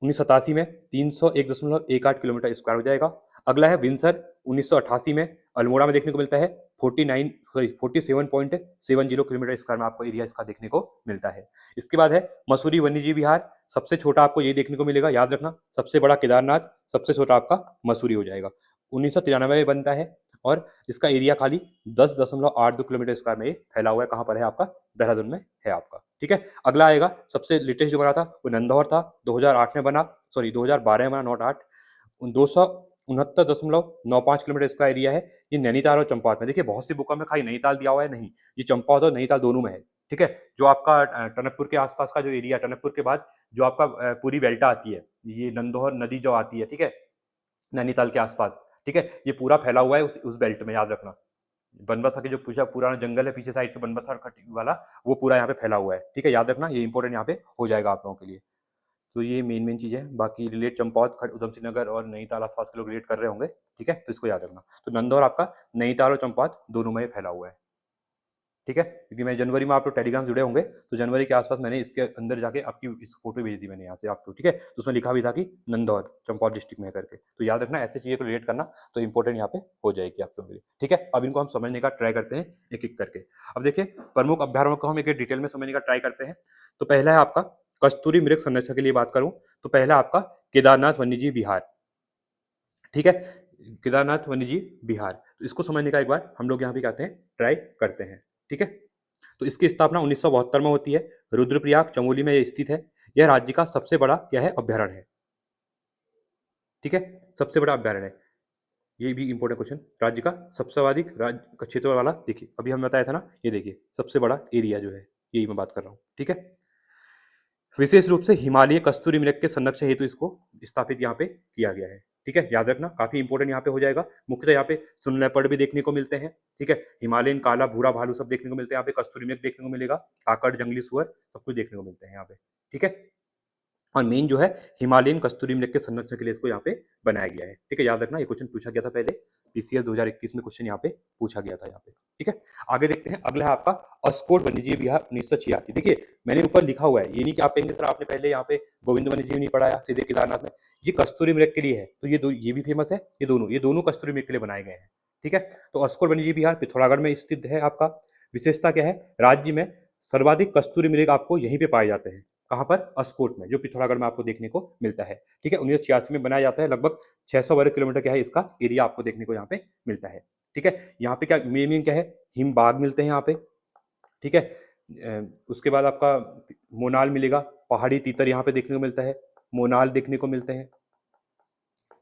1987 में 301.18 किलोमीटर स्क्वायर हो जाएगा। अगला है विंसर, 1988 में अल्मोड़ा में देखने को मिलता है, 47.70 किलोमीटर स्क्वायर में आपको एरिया इसका देखने को मिलता है। इसके बाद है मसूरी वन्यजीव विहार, सबसे छोटा आपको ये देखने को मिलेगा, याद रखना, सबसे बड़ा केदारनाथ, सबसे छोटा आपका मसूरी हो जाएगा। 1993 में बनता है, और इसका एरिया खाली 10.82 किलोमीटर स्क्वायर में ये फैला हुआ है। कहाँ पर है आपका, देहरादून में है आपका। ठीक है, अगला आएगा सबसे लेटेस्ट जो बना था वो नंदौर था, 2008 में बना, सॉरी 2012 में बना, नॉट 8, 269.95 किलोमीटर इसका एरिया है। ये नैनीताल और चंपावत में, देखिए बहुत सी बुकों में खाली नैनीताल दिया हुआ है, नहीं, ये चंपावत और नैनीताल दोनों में है। ठीक है, जो आपका टनकपुर के आसपास का जो एरिया, टनकपुर के बाद जो आपका पूरी बेल्टा आती है, ये नंदौर नदी जो आती है, ठीक है, नैनीताल के आसपास, ठीक है, ये पूरा फैला हुआ है उस बेल्ट में, याद रखना। बनबसा के जो पूछा पुराना जंगल है पीछे साइड पे, बनबसा और खटी वाला, वो पूरा यहाँ पे फैला हुआ है। ठीक है, याद रखना, ये इंपॉर्टेंट यहाँ पे हो जाएगा आप लोगों के लिए। तो ये मेन चीज़ है, बाकी रिलेट चंपावत, उधम सिंह नगर और नैनीताल आसपास के लोग रिलेट कर रहे होंगे। ठीक है, तो इसको याद रखना। तो नंदौर आपका नैनीताल और चंपावत दोनों में फैला हुआ है। ठीक है, क्योंकि मैं जनवरी में आप लोग टेलीग्राम जुड़े होंगे, तो जनवरी के आसपास मैंने इसके अंदर जाके आपकी इस फोटो भेजी थी मैंने यहाँ से आपको। ठीक है, तो उसमें लिखा भी था कि नंदौर चंपावत डिस्ट्रिक्ट में करके, तो याद रखना ऐसे चीज़ें को रिलेट करना, तो इंपॉर्टेंट यहाँ पे हो जाएगी आप लोगों के लिए। ठीक है, अब इनको हम समझने का ट्राई करते हैं एक एक करके। अब देखिए प्रमुख अभ्यारण्यों को हम एक डिटेल में समझने का ट्राई करते हैं। तो पहला है आपका कस्तूरी मृग संरक्षण के लिए बात करूँ तो पहला आपका केदारनाथ वन्यजीव विहार। ठीक है, केदारनाथ वन्यजीव विहार, तो इसको समझने का एक बार हम लोग यहाँ पे कहते हैं ट्राई करते हैं। ठीक है, तो इसकी स्थापना 1972 में होती है, रुद्रप्रयाग चमोली में यह स्थित है। यह राज्य का सबसे बड़ा क्या है, अभ्यारण्य है। ठीक है, सबसे बड़ा अभ्यारण्य है, ये भी इंपॉर्टेंट क्वेश्चन। राज्य का सबसे अधिक राज्य का क्षेत्र वाला, देखिए अभी हमने बताया था ना, ये देखिए सबसे बड़ा एरिया जो है, यही मैं बात कर रहा हूँ। ठीक है, विशेष रूप से हिमालय कस्तूरी मृग के संरक्षण हेतु इसको स्थापित यहाँ पे किया गया है। ठीक है, याद रखना, काफी इंपॉर्टेंट यहाँ पे हो जाएगा। मुख्यतः यहाँ पे सुन लेपर्ड भी देखने को मिलते हैं। ठीक है, हिमालयन काला भूरा भालू सब देखने को मिलते हैं यहाँ पे, कस्तूरी मृग देखने को मिलेगा, काकड़ जंगली सुअर सब कुछ देखने को मिलते हैं यहाँ पे। ठीक है, और मेन जो है हिमालयन कस्तूरी मृग के संरक्षण के लिए इसको यहाँ पे बनाया गया है। ठीक है, याद रखना, ये क्वेश्चन पूछा गया था पहले, पीसीएस 2021 में क्वेश्चन यहाँ पे पूछा गया था यहाँ पे। ठीक है, आगे देखते हैं, अगला है आपका अस्कोट वन्यजीव विहार 1986। देखिए मैंने ऊपर लिखा हुआ है, ये नहीं कि आप कहेंगे सर आपने पहले यहाँ पे गोविंद वन्यजीव नहीं पढ़ाया, सीधे केदारनाथ में, ये कस्तूरी मृग के लिए है। तो ये भी फेमस है, ये दोनों कस्तूरी मृग के लिए बनाए गए हैं। ठीक है, तो अस्कोट वन्यजीव विहार पिथौरागढ़ में स्थित है आपका। विशेषता क्या है, राज्य में सर्वाधिक कस्तूरी मृग आपको यहीं पे पाए जाते हैं। कहाँ पर, अस्कोट में, जो पिथौरागढ़ में आपको देखने को मिलता है। ठीक है, 1986 में बनाया जाता है, लगभग 600 वर्ग किलोमीटर क्या है इसका एरिया आपको देखने को यहाँ पे मिलता है। ठीक है, यहाँ पे क्या मेन क्या है, हिम बाग मिलते हैं यहाँ पे। ठीक है, उसके बाद आपका मोनाल मिलेगा, पहाड़ी तीतर यहाँ पे देखने को मिलता है, मोनाल देखने को मिलते हैं।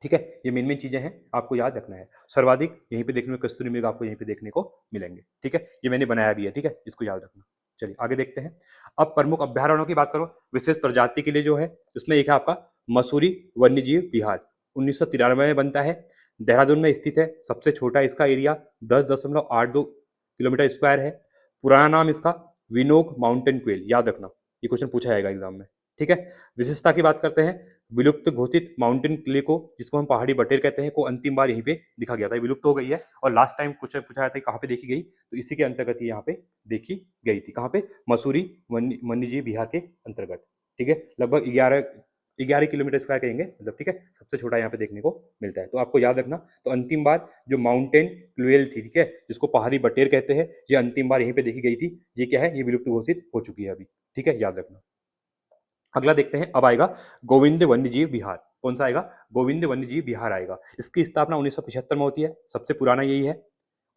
ठीक है, ये मेन चीजें हैं, आपको याद रखना है। सर्वाधिक यहीं पे देखने को कस्तूरी मृग आपको यहीं पे देखने को मिलेंगे। ठीक है, ये मैंने बनाया भी है। ठीक है, इसको याद रखना। चलिए आगे देखते हैं। अब प्रमुख अभ्यारण्यों की बात करो विशेष प्रजाति के लिए जो है, उसमें एक है आपका मसूरी वन्यजीव विहार 1993 में बनता है, देहरादून में स्थित है, सबसे छोटा इसका एरिया 10.82 किलोमीटर स्क्वायर है। पुराना नाम इसका विनोक माउंटेन क्वेल, याद रखना, ये क्वेश्चन पूछा जाएगा एग्जाम में, ठीक है। विशेषता की बात करते हैं, विलुप्त घोषित माउंटेन क्ले को, जिसको हम पहाड़ी बटेर कहते हैं, को अंतिम बार यहीं पे दिखा गया था, विलुप्त हो गई है और लास्ट टाइम कुछ पूछा जाता है कहाँ पे देखी गई, तो इसी के अंतर्गत यहाँ पे देखी गई थी। कहाँ पे? मसूरी वन्यजीव विहार के अंतर्गत, ठीक है। लगभग 11 किलोमीटर स्क्वायर कहेंगे, मतलब, ठीक है। सबसे छोटा यहाँ पे देखने को मिलता है, तो आपको याद रखना। तो अंतिम बार जो माउंटेन क्लुएल थी, ठीक है, जिसको पहाड़ी बटेर कहते हैं, ये अंतिम बार यहीं पे देखी गई थी। ये क्या है? ये विलुप्त घोषित हो चुकी है अभी, ठीक है, याद रखना। अगला देखते हैं, अब आएगा गोविंद वन्यजीव विहार। कौन सा आएगा? गोविंद वन्यजीव विहार आएगा। इसकी स्थापना 1975 में होती है, सबसे पुराना यही है,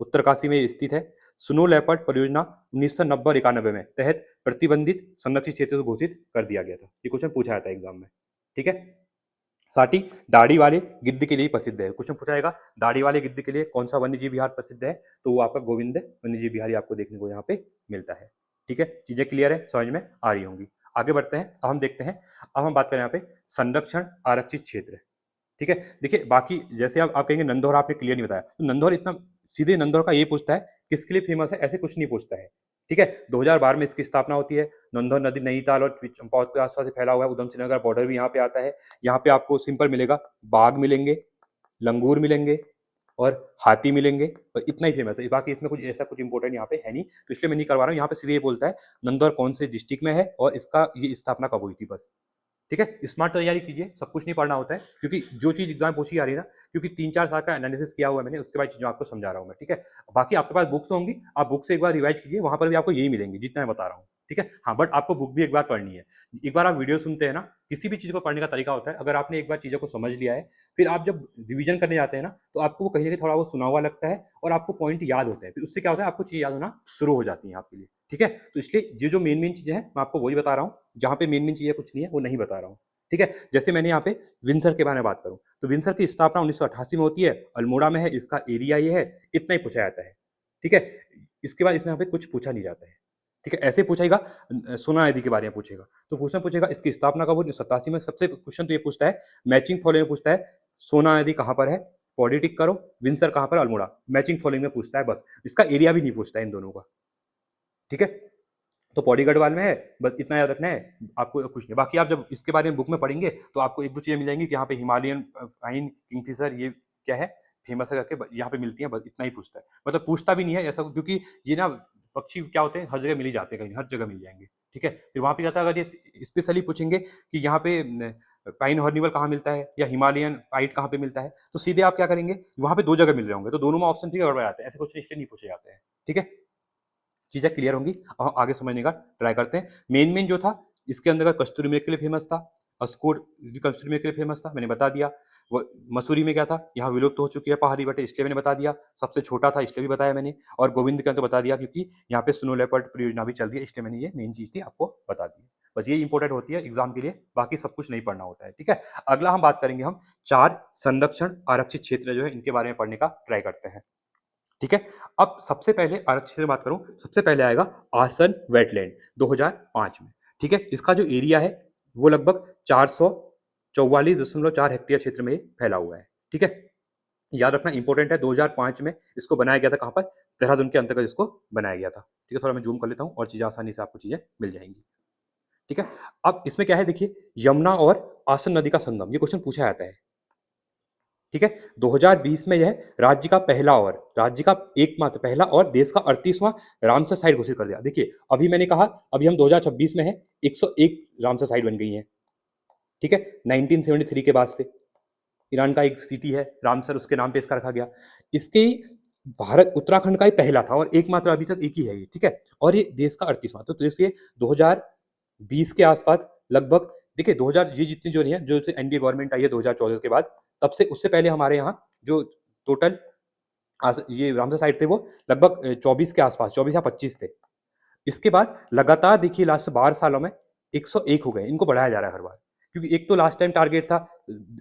उत्तरकाशी में स्थित है। स्नो लेपर्ड परियोजना 1990 और 91 में तहत प्रतिबंधित संरक्षित क्षेत्र को घोषित कर दिया गया था। ये क्वेश्चन पूछा जाता है एग्जाम में, ठीक है। साटी दाढ़ी वाले गिद्ध के लिए प्रसिद्ध है, क्वेश्चन पूछा जाएगा दाढ़ी वाले गिद्ध के लिए कौन सा वन्यजीव विहार प्रसिद्ध है, तो वो आपका गोविंद वन्यजीव विहार आपको देखने को यहाँ पे मिलता है, ठीक है। चीजें क्लियर है, समझ में आ रही होंगी। आगे बढ़ते हैं, अब हम देखते हैं, अब हम बात करें यहाँ पे संरक्षण आरक्षित क्षेत्र, ठीक है। देखिए, बाकी जैसे आप कहेंगे नंदौर आपने क्लियर नहीं बताया, तो नंदौर इतना सीधे नंदौर का ये पूछता है किसके लिए फेमस है, ऐसे कुछ नहीं पूछता है, ठीक है। 2012 में इसकी स्थापना होती है। नंदौर नदी नैनीताल और चंपावत के आसपास फैला हुआ है। उधम सिंह नगर बॉर्डर भी यहाँ पे आता है। यहाँ पे आपको सिंपल मिलेगा, बाघ मिलेंगे, लंगूर मिलेंगे और हाथी मिलेंगे, और इतना ही फेमस है। बाकी इसमें कुछ ऐसा कुछ इंपॉर्टेंट यहाँ पे है नहीं, तो इसलिए मैं नहीं करवा रहा हूँ। यहाँ पे सीधे ये बोलता है नंदौर कौन से डिस्ट्रिक्ट में है और इसका ये स्थापना कब हुई थी, बस, ठीक है। स्मार्ट तैयारी कीजिए, सब कुछ नहीं पढ़ना होता है, क्योंकि जो चीज एग्जाम पूछी जा रही है ना, क्योंकि 3-4 साल का एनालिसिस किया हुआ है मैंने, उसके बाद चीजों आपको समझा रहा हूँ मैं, ठीक है। बाकी आपके पास बुक्स होंगी, आप बुक से एक बार रिवाइज कीजिए, वहां पर भी आपको यही मिलेंगे जितना मैं बता रहा हूँ, ठीक है। हाँ, बट आपको बुक भी एक बार पढ़नी है। एक बार आप वीडियो सुनते हैं ना, किसी भी चीज को पढ़ने का तरीका होता है, अगर आपने एक बार चीजों को समझ लिया है, फिर आप जब रिवीजन करने जाते हैं ना, तो आपको वो कहीं ना कहीं थोड़ा वो सुना हुआ लगता है और आपको पॉइंट याद होते हैं, फिर उससे क्या होता है, आपको चीज याद होना शुरू हो जाती है आपके लिए, ठीक है। तो इसलिए ये जो मेन चीजें हैं मैं आपको वही बता रहा हूँ, जहाँ पे मेन चीजें कुछ नहीं है वो नहीं बता रहा हूँ, ठीक है। जैसे मैंने यहाँ पे विंसर के बारे में बात करूं, तो विंसर की स्थापना 1988 में होती है, अल्मोड़ा में है, इसका एरिया ये है, इतना ही पूछा जाता है, ठीक है। इसके बाद इसमें यहाँ पे कुछ पूछा नहीं जाता है, ठीक है। ऐसे पूछेगा, सोना नदी के बारे में पूछेगा, तो पूछेगा इसकी स्थापना कब हुई, 87 में। सबसे क्वेश्चन तो ये पूछता है, मैचिंग फॉलोइंग में पूछता है, सोना नदी कहाँ पर है, बॉडी टिक करो, विंसर कहाँ पर, अल्मोड़ा, मैचिंग फॉलोइंग में पूछता है, बस। इसका एरिया भी नहीं पूछता है इन दोनों का, ठीक है। तो पौड़ी गढ़वाल में है, बस इतना याद रखना है, आपको कुछ नहीं। बाकी आप जब इसके बारे में बुक में पढ़ेंगे तो आपको एक दो चीजें मिल जाएंगी कि यहाँ पे हिमालयन फाइन किंगफिशर ये क्या है, फेमस है करके यहाँ पे मिलती है, बस इतना ही पूछता है। मतलब पूछता भी नहीं है ऐसा, क्योंकि ये ना पक्षी क्या होते हैं, हर जगह मिल ही जाते हैं, कहीं हर जगह मिल जाएंगे, ठीक है। फिर वहाँ पे जाता है, अगर ये स्पेशली पूछेंगे कि यहाँ पे पाइन हॉर्निवल कहाँ मिलता है या हिमालयन फाइट कहाँ पे मिलता है, तो सीधे आप क्या करेंगे, वहाँ पे 2 जगह मिल रहे होंगे, तो दोनों में ऑप्शन ठीक गड़बड़ आते हैं, ऐसे क्वेश्चन इसलिए नहीं पूछे जाते हैं, ठीक है। चीजें क्लियर होंगी, अब आगे समझने का ट्राई करते हैं। मेन जो था इसके अंदर कस्तूरी मृग के लिए फेमस था, अस्कोर कस्तूरी मृग के लिए फेमस था, मैंने बता दिया। वो मसूरी में क्या था, यहाँ विलुप्त हो चुकी है पहाड़ी बटे, इसलिए मैंने बता दिया। सबसे छोटा था इसलिए भी बताया मैंने, और गोविंद का तो बता दिया क्योंकि यहाँ पे स्नो लेपर्ड परियोजना भी चल रही है, इसलिए मैंने ये मेन चीज थी आपको बता दी। बस ये इंपॉर्टेंट होती है एग्जाम के लिए, बाकी सब कुछ नहीं पढ़ना होता है, ठीक है। अगला हम बात करेंगे, हम 4 संरक्षण आरक्षित क्षेत्र जो है इनके बारे में पढ़ने का ट्राई करते हैं, ठीक है। अब सबसे पहले आरक्षित से बात करूं, सबसे पहले आएगा आसन वेटलैंड 2005 में, ठीक है। इसका जो एरिया है वो लगभग 444.4 हेक्टेयर क्षेत्र में फैला हुआ है, ठीक है। याद रखना इंपॉर्टेंट है, 2005 में इसको बनाया गया था, कहां पर, देहरादून के अंतर्गत इसको बनाया गया था, ठीक है। थोड़ा मैं जूम कर लेता हूं और चीजें आसानी से आपको चीजें मिल जाएंगी, ठीक है। अब इसमें क्या है, देखिए, यमुना और आसन नदी का संगम, ये क्वेश्चन पूछा जाता है, ठीक है। 2020 में यह राज्य का एकमात्र पहला और देश का 38वां रामसर साइट घोषित कर दिया। देखिए, अभी मैंने कहा, अभी हम 2026 में है, 101 रामसर साइट बन गई है, ठीक है। 1973 के बाद से ईरान का एक सिटी है रामसर, उसके नाम पे इसका रखा गया। इसके भारत उत्तराखंड का ही पहला था और एकमात्र, अभी तक एक ही है ये, ठीक है। और ये देश का 38वां, तो इसलिए 2020 के आसपास लगभग, देखिए 2000 ये जितनी जो है, जो एनडीए गवर्नमेंट आई है 2014 के बाद, तब से उससे पहले हमारे यहाँ जो टोटल ये रामसर साइट थे वो लगभग 24 के आसपास, 24 या 25 थे। इसके बाद लगातार देखिए लास्ट 12 सालों में 101 हो गए, इनको बढ़ाया जा रहा है हर बार, क्योंकि एक तो लास्ट टाइम टारगेट था,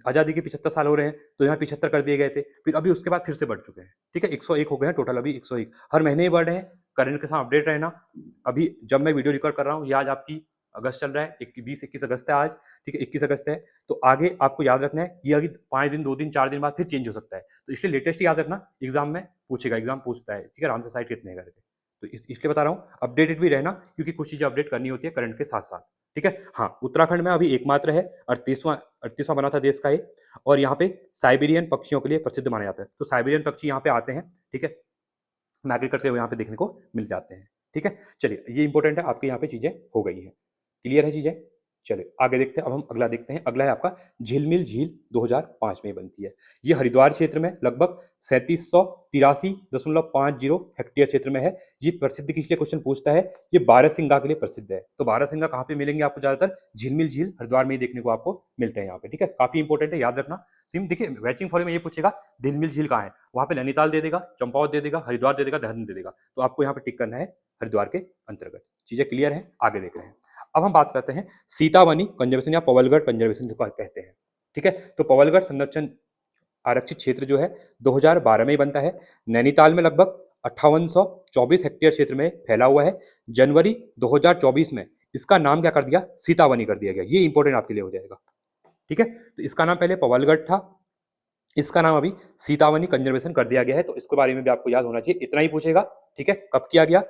आज़ादी के 75 साल हो रहे हैं, तो यहाँ 75 कर दिए गए थे, फिर अभी उसके बाद फिर से बढ़ चुके हैं, ठीक है। 101 हो गए हैं टोटल, अभी 101 हर महीने ही बढ़ रहे हैं। करंट के साथ अपडेट रहना। अभी जब मैं वीडियो रिकॉर्ड कर रहा हूँ, ये आज आपकी अगस्त चल रहा है, 20-21 अगस्त है आज, ठीक है, 21 अगस्त है। तो आगे आपको याद रखना है ये अभी 5 दिन, 2 दिन, 4 दिन बाद फिर चेंज हो सकता है, तो इसलिए लेटेस्ट याद रखना, एग्जाम में पूछेगा, एग्जाम पूछता है, ठीक है, रामसर साइट कितने हैं करके। तो इसलिए बता रहा हूँ, अपडेटेड भी रहना, क्योंकि कुछ चीज़ें अपडेट करनी होती है करंट के साथ साथ, ठीक है। हाँ, उत्तराखंड में अभी एकमात्र है, 38वां बना था देश का ये, और यहाँ पे साइबेरियन पक्षियों के लिए प्रसिद्ध माना जाता है। तो साइबेरियन पक्षी यहाँ पे आते हैं, ठीक है, माइग्रेट करते हुए यहाँ पे देखने को मिल जाते हैं, ठीक है। चलिए, ये इंपॉर्टेंट है, आपके यहाँ पे चीजें हो गई हैं, क्लियर है चीजें। चलिए आगे देखते हैं, अब हम अगला देखते हैं। अगला है आपका झिलमिल झील, 2005 में बनती है। ये हरिद्वार क्षेत्र में लगभग 3783.50 हेक्टेयर क्षेत्र में है। ये प्रसिद्ध किस लिए क्वेश्चन पूछता है, ये बारहसिंगा के लिए प्रसिद्ध है। तो बारहसिंगा कहाँ पे मिलेंगे आपको ज्यादातर, झिलमिल झील हरिद्वार में ही देखने को आपको मिलते हैं यहाँ पे, ठीक है। काफी इंपॉर्टेंट है, याद रखना। सिम देखिए, मैचिंग फॉलो में ये पूछेगा झिलमिल झील कहाँ है, वहां पे नैनीताल दे देगा, चंपावत दे देगा, हरिद्वार दे देगा, देहरादून दे देगा, तो आपको यहाँ पे टिक करना है हरिद्वार के अंतर्गत। चीजें क्लियर है, आगे देख रहे हैं। अब हम बात करते हैं सीतावनी कंजर्वेशन या पवलगढ़ कंजर्वेशन जो कहते हैं, ठीक है। तो पवलगढ़ संरक्षण आरक्षित क्षेत्र जो है 2012 में ही बनता है। नैनीताल में लगभग 5824 हेक्टेयर क्षेत्र में फैला हुआ है। जनवरी 2024 में इसका नाम क्या कर दिया, सीतावनी कर दिया गया। ये इंपॉर्टेंट आपके लिए हो जाएगा, ठीक है। तो इसका नाम पहले पवलगढ़ था, इसका नाम अभी सीतावनी कंजर्वेशन कर दिया गया है। तो इसके बारे में भी आपको याद होना चाहिए, इतना ही पूछेगा, ठीक है। कब किया गया,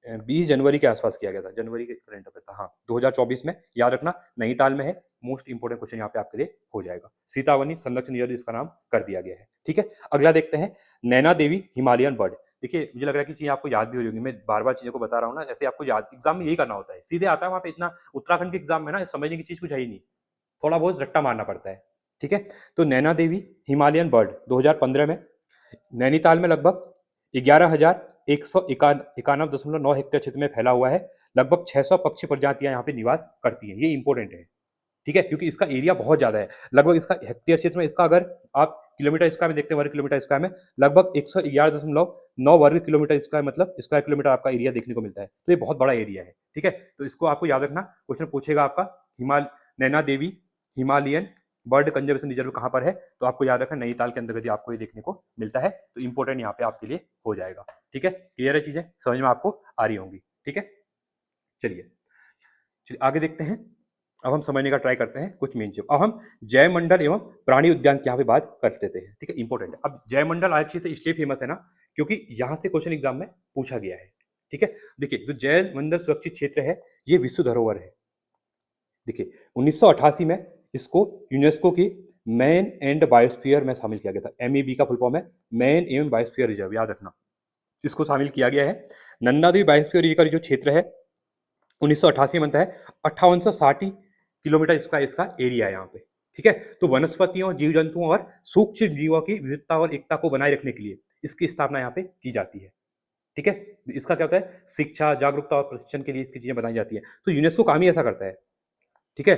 20 जनवरी के आसपास किया गया था, जनवरी के करंट अफेयर था, हाँ 2024 में, याद रखना। नैनीताल में है, मोस्ट इंपोर्टेंट क्वेश्चन यहाँ पे आपके लिए हो जाएगा। सीतावनी संरक्षण निधि इसका नाम कर दिया गया है, ठीक है। अगला देखते हैं, नैना देवी हिमालयन बर्ड। देखिए, मुझे लग रहा है कि चीजें आपको याद भी हो रही होंगी, मैं बार बार चीजों को बता रहा हूँ ना, ऐसे आपको याद, एग्जाम में यही करना होता है, सीधे आता है वहाँ पे। इतना उत्तराखंड के एग्जाम में ना समझने की चीज कुछ है ही नहीं, थोड़ा बहुत रट्टा मारना पड़ता है, ठीक है। तो नैना देवी हिमालयन बर्ड 2015 में नैनीताल में लगभग 11,191.9 हेक्टेयर क्षेत्र में फैला हुआ है। लगभग 600 पक्षी प्रजातियां यहाँ पे निवास करती हैं, ये इंपॉर्टेंट है, ठीक है, क्योंकि इसका एरिया बहुत ज्यादा है। लगभग इसका हेक्टेयर क्षेत्र में, इसका अगर आप किलोमीटर स्क्वायर में देखते हैं, वर्ग किलोमीटर स्क्वायर में लगभग 111.9 वर्ग किलोमीटर स्क्वायर, मतलब स्क्वायर किलोमीटर आपका एरिया देखने को मिलता है। तो ये बहुत बड़ा एरिया है, ठीक है। तो इसको आपको याद रखना, क्वेश्चन पूछेगा आपका Naina Devi Himalayan bird conservation reserve कहाँ पर है, तो आपको याद रखना नैनीताल के अंतर्गत आपको ये देखने को मिलता है। तो इंपॉर्टेंट यहाँ पे आपके लिए हो जाएगा, ठीक है। क्लियर है, चीजें समझ में आपको आ रही होंगी, ठीक है। चलिए आगे देखते हैं। अब हम समझने का ट्राई करते हैं कुछ मेन चीज। अब हम जैव मंडल एवं प्राणी उद्यान की यहाँ पे बात कर लेते हैं, ठीक है, इंपॉर्टेंट है। अब जैव मंडल आरक्षित से इसलिए फेमस है ना, क्योंकि यहाँ से क्वेश्चन एग्जाम में पूछा गया है, ठीक है। देखिए, जो जैव मंडल सुरक्षित क्षेत्र है, ये विश्व धरोहर है। देखिए, 1988 में इसको यूनेस्को की मैन एंड बायोस्फीयर में शामिल किया गया था। MEB का फुल फॉर्म है मैन एंड बायोस्फीयर रिजर्व, याद रखना, इसको शामिल किया गया है। नंदा देवी बायोस्फीयर रिजर्व का जो क्षेत्र है 1988 में बनता है। 5860 किलोमीटर इसका एरिया है यहाँ पे, ठीक है। तो वनस्पतियों, जीव जंतुओं और सूक्ष्म जीवों की विविधता और एकता को बनाए रखने के लिए इसकी स्थापना यहाँ पे की जाती है, ठीक है। इसका क्या होता है, शिक्षा, जागरूकता और प्रशिक्षण के लिए इसकी चीजें बनाई जाती है। तो यूनेस्को काम ही ऐसा करता है, ठीक है।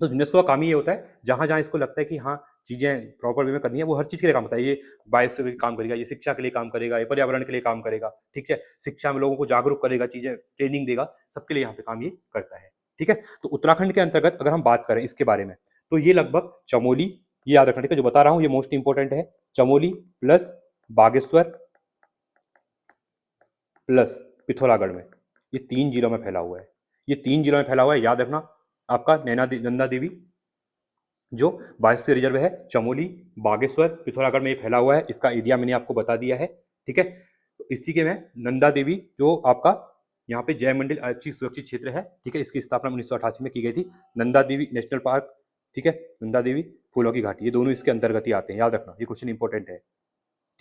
तो यूनेस्को का काम ही ये होता है, जहां जहां इसको लगता है कि हाँ चीजें प्रॉपर वे में करनी है, वो हर चीज के लिए काम होता है। ये बायोस्फीयर के लिए काम करेगा, ये शिक्षा के लिए काम करेगा, ये पर्यावरण के लिए काम करेगा, ठीक है। शिक्षा में लोगों को जागरूक करेगा, चीजें ट्रेनिंग देगा, सबके लिए यहाँ पे काम ये करता है, ठीक है। तो उत्तराखंड के अंतर्गत अगर हम बात करें इसके बारे में, तो ये लगभग चमोली, ये याद रखना, ठीक है, जो बता रहा हूँ ये मोस्ट इंपॉर्टेंट है। चमोली प्लस बागेश्वर प्लस पिथौरागढ़ में, ये 3 जिलों में फैला हुआ है। ये 3 जिलों में फैला हुआ है, याद रखना। आपका नंदा देवी जो बायोस्फीयर रिजर्व है, चमोली, बागेश्वर, पिथौरागढ़ में ये फैला हुआ है। इसका एरिया मैंने आपको बता दिया है, ठीक है। तो इसी के में नंदा देवी जो आपका यहाँ पे जैव मंडल आरक्षित सुरक्षित क्षेत्र है, ठीक है, इसकी स्थापना 1988 में की गई थी। नंदा देवी नेशनल पार्क, ठीक है, नंदा देवी फूलों की घाटी, ये दोनों इसके अंतर्गत ही आते हैं, याद रखना, ये क्वेश्चन इंपॉर्टेंट है,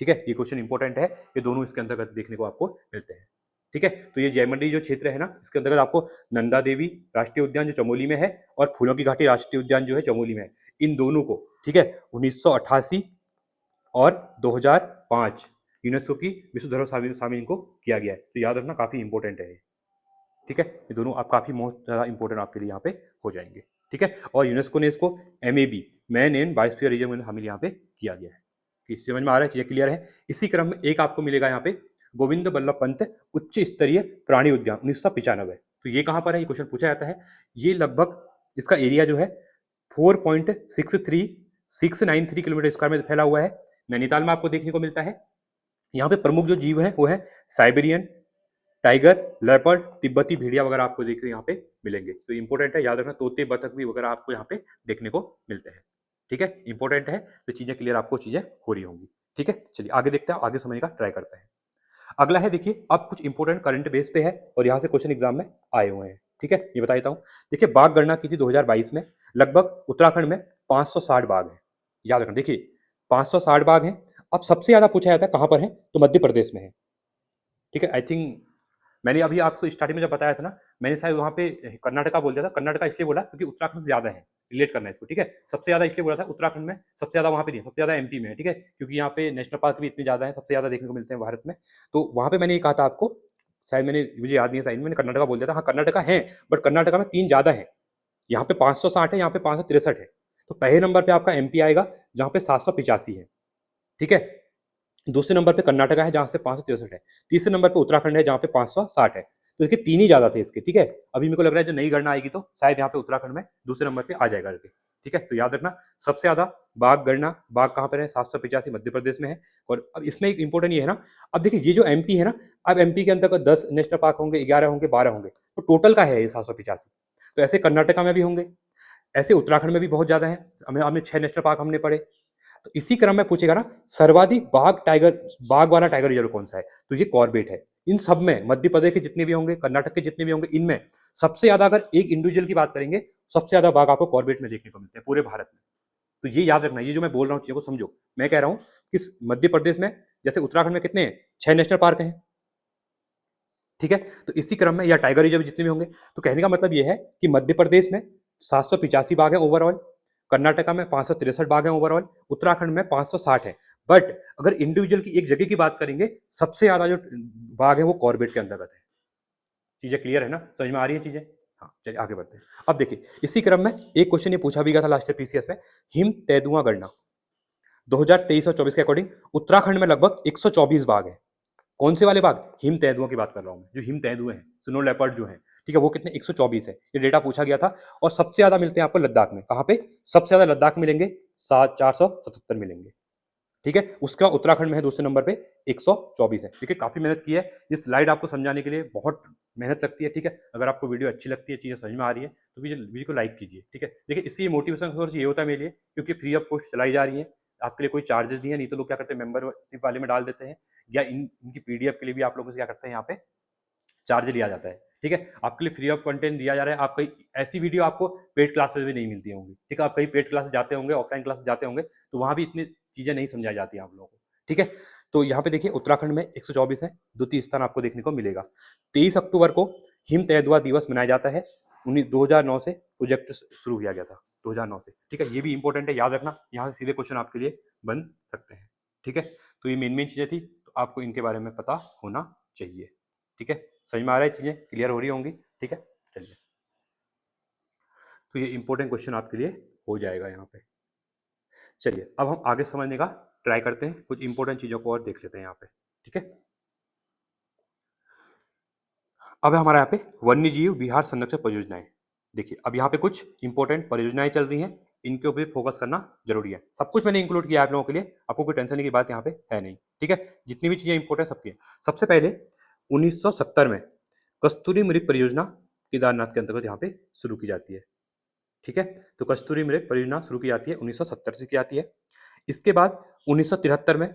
ठीक है। ये क्वेश्चन इंपॉर्टेंट है, ये दोनों इसके अंतर्गत देखने को आपको मिलते हैं, ठीक है। तो ये जयमंडी जो क्षेत्र है ना, इसके अंतर्गत आपको नंदा देवी राष्ट्रीय उद्यान जो चमोली में है और फूलों की घाटी राष्ट्रीय उद्यान जो है चमोली में है, इन दोनों को, ठीक है, 1988 और 2005 यूनेस्को की विश्व धरोहर शामिल इनको किया गया है। तो याद रखना, काफी इंपॉर्टेंट है, ठीक है। ये दोनों आप काफी मोस्ट ज्यादा इंपॉर्टेंट आपके लिए यहाँ पे हो जाएंगे, ठीक है। और यूनेस्को ने इसको MEB man and biosphere reserve में शामिल यहाँ पे किया गया है, समझ में आ रहा है, चीजें क्लियर है। इसी क्रम में एक आपको मिलेगा यहाँ पे गोविंद बल्लभ पंत उच्च स्तरीय प्राणी उद्यान 1995। तो ये कहाँ पर है, ये क्वेश्चन पूछा जाता है। ये लगभग इसका एरिया जो है 4.63693 किलोमीटर स्क्वायर में फैला हुआ है। नैनीताल में आपको देखने को मिलता है। यहाँ पे प्रमुख जो जीव है वो है साइबेरियन टाइगर, लेपर्ड, तिब्बती भेड़िया वगैरह आपको देखने यहाँ पे मिलेंगे। तो इंपॉर्टेंट है, याद रखना, तोते, बतख भी वगैरह आपको यहाँ पे देखने को मिलते हैं। ठीक है, इंपॉर्टेंट है, तो चीजें क्लियर, आपको चीजें हो रही होंगी। ठीक है, चलिए आगे देखते हैं, आगे समझने का ट्राई करते हैं। अगला है, देखिए अब कुछ इंपॉर्टेंट करंट बेस पे है और यहाँ से क्वेश्चन एग्जाम में आए हुए हैं। ठीक है, ये बता देता हूँ। देखिए, बाघ गणना की थी 2022 में, लगभग उत्तराखंड में 560 बाघ हैं। याद रखना, देखिए 560 बाघ हैं। अब सबसे ज्यादा पूछा जाता है कहाँ पर है, तो मध्य प्रदेश में है। ठीक है, आई थिंक मैंने अभी आपको स्टार्टिंग में जब बताया था ना, मैंने शायद वहाँ पे कर्नाटका बोल दिया था। कर्नाटका इसलिए बोला क्योंकि उत्तराखंड से ज्यादा है, रिलेट करना है इसको। ठीक है, सबसे ज्यादा इसलिए बोला था उत्तराखंड में, सबसे ज्यादा वहाँ पे नहीं है, सबसे ज्यादा एमपी में है। ठीक है, क्योंकि यहाँ पे नेशनल पार्क भी इतने ज्यादा है, सबसे ज्यादा देखने को मिलते हैं भारत में। तो वहाँ पे मैंने ये कहा था आपको, शायद मुझे याद नहीं है, शायद मैंने कर्नाटका बोल दिया था। हाँ, कर्नाटका है, बट कर्नाटका में 3 ज्यादा है। यहाँ पे 560 है, यहाँ पे 563 है। तो पहले नंबर पे आपका एमपी आएगा, जहाँ पे 785 है। ठीक है, दूसरे नंबर पे कर्नाटका है, जहाँ से 563 है। तीसरे नंबर पे उत्तराखंड है, जहाँ पे 560 है। तो इसके 3 ही ज्यादा थे इसके। ठीक है, अभी मेरे को लग रहा है जो नई गणना आएगी तो शायद यहाँ पे उत्तराखंड में दूसरे नंबर पे आ जाएगा करके। ठीक है, तो याद रखना, सबसे ज्यादा बाघ गणना, बाघ कहाँ पर है, 785 मध्य प्रदेश में है। और अब इसमें एक इंपॉर्टेंट ये है ना, अब देखिए ये जो एमपी है ना, अब एमपी के अंतर्गत 10 नेशनल पार्क होंगे, 11 होंगे, 12 होंगे, तो टोटल का है ये 785। तो ऐसे कर्नाटका में भी होंगे, ऐसे उत्तराखंड में भी बहुत ज्यादा है। हमें हमने 6 नेशनल पार्क हमने पढ़े। तो इसी क्रम में पूछेगा ना, सर्वाधिक बाघ वाला टाइगर रिजर्व कौन सा है, तो ये कॉर्बेट है। इन सब में मध्य प्रदेश के जितने भी होंगे, कर्नाटक के जितने भी होंगे, इनमें सबसे ज्यादा अगर एक इंडिविजुअल की बात करेंगे, सबसे ज्यादा बाघ आपको कॉर्बेट में देखने को मिलते हैं पूरे भारत में। तो ये याद रखना, ये जो मैं बोल रहा हूँ चीजों को समझो। मैं कह रहा हूँ कि मध्य प्रदेश में, जैसे उत्तराखंड में कितने हैं, 6 नेशनल पार्क हैं। ठीक है, तो इसी क्रम में या टाइगर रिजर्व जितने भी होंगे, तो कहने का मतलब ये है कि मध्य प्रदेश में 785 बाघ हैं ओवरऑल, कर्नाटका में 563 बाघ हैं ओवरऑल, उत्तराखंड में 560 है। बट अगर इंडिविजुअल की एक जगह की बात करेंगे, सबसे ज्यादा जो बाघ है वो कॉर्बेट के अंतर्गत है। चीजें क्लियर है ना, समझ में आ रही है चीजें। हाँ, चलिए आगे बढ़ते हैं। अब देखिए, इसी क्रम में एक क्वेश्चन ये पूछा भी गया था लास्ट ईयर पीसीएस में, हिम तेंदुआ गणना 2023 और 24 के अकॉर्डिंग उत्तराखंड में लगभग 124 बाघ है। कौन से वाले बाघ, हिम तेंदुओं की बात कर रहा हूं मैं, जो हिम तेंदुए हैं, स्नो लेपर्ड जो हैं। ठीक है, वो कितने, 124 है, ये डेटा पूछा गया था। और सबसे ज्यादा मिलते हैं आपको लद्दाख में। कहां पे, सबसे ज्यादा लद्दाख मिलेंगे, 477 मिलेंगे। ठीक है, उसके बाद उत्तराखंड में है दूसरे नंबर पे, 124 है। ठीक है, काफी मेहनत की है ये स्लाइड आपको समझाने के लिए, बहुत मेहनत लगती है। ठीक है, अगर आपको वीडियो अच्छी लगती है, चीजें समझ में आ रही है, तो वीडियो को लाइक कीजिए। ठीक है, देखिए इससे मोटिवेशन सोर्स ये होता है मेरे लिए, क्योंकि फ्री ऑफ कॉस्ट चलाई जा रही है, आपके लिए कोई चार्जेस नहीं है। नहीं तो लोग क्या करते हैं, मेंबरशिप वाले में डाल देते हैं, या इनकी पीडीएफ के लिए भी आप लोगों से क्या करते हैं, यहाँ पे चार्ज लिया जाता है। ठीक है, आपके लिए फ्री ऑफ कंटेंट दिया जा रहा है। आप कहीं ऐसी वीडियो आपको पेड क्लासेस भी नहीं मिलती होंगी। ठीक है, आप कहीं पेड क्लासेस जाते होंगे, ऑफलाइन क्लासेस जाते होंगे, तो वहां भी इतनी चीजें नहीं समझाई जाती हैं आप लोगों को। ठीक है, तो यहाँ पे देखिए उत्तराखंड में 124 है, द्वितीय स्थान आपको देखने को मिलेगा। 23 अक्टूबर को हिम तेंदुआ दिवस मनाया जाता है। 2009 से प्रोजेक्ट शुरू किया गया था, 2009 से। ठीक है, ये भी इंपॉर्टेंट है, याद रखना, यहाँ से सीधे क्वेश्चन आपके लिए बन सकते हैं। ठीक है, तो ये मेन मेन चीजें थी, तो आपको इनके बारे में पता होना चाहिए। ठीक है, समझ में आ रहा है, चीजें क्लियर हो रही होंगी। ठीक है, चलिए, तो ये इंपॉर्टेंट क्वेश्चन आपके लिए हो जाएगा यहाँ पे। चलिए, अब हम आगे समझने का ट्राई करते हैं, कुछ इंपॉर्टेंट चीजों को और देख लेते हैं यहाँ पे। ठीक है, अब हमारा यहाँ पे वन्य जीव विहार संरक्षण परियोजनाएं। देखिए, अब यहाँ पे कुछ इंपॉर्टेंट परियोजनाएं चल रही हैं, इनके ऊपर फोकस करना जरूरी है। सब कुछ मैंने इंक्लूड किया आप लोगों के लिए, आपको कोई टेंशन की बात यहाँ पे है नहीं। ठीक है, जितनी भी चीजें इंपॉर्टेंट सबकी। सबसे पहले 1970 में कस्तूरी मृग परियोजना केदारनाथ के अंतर्गत यहाँ पे शुरू की जाती है। ठीक है, तो कस्तूरी मृग परियोजना शुरू की जाती है, 1970 से की जाती है। इसके बाद 1973 में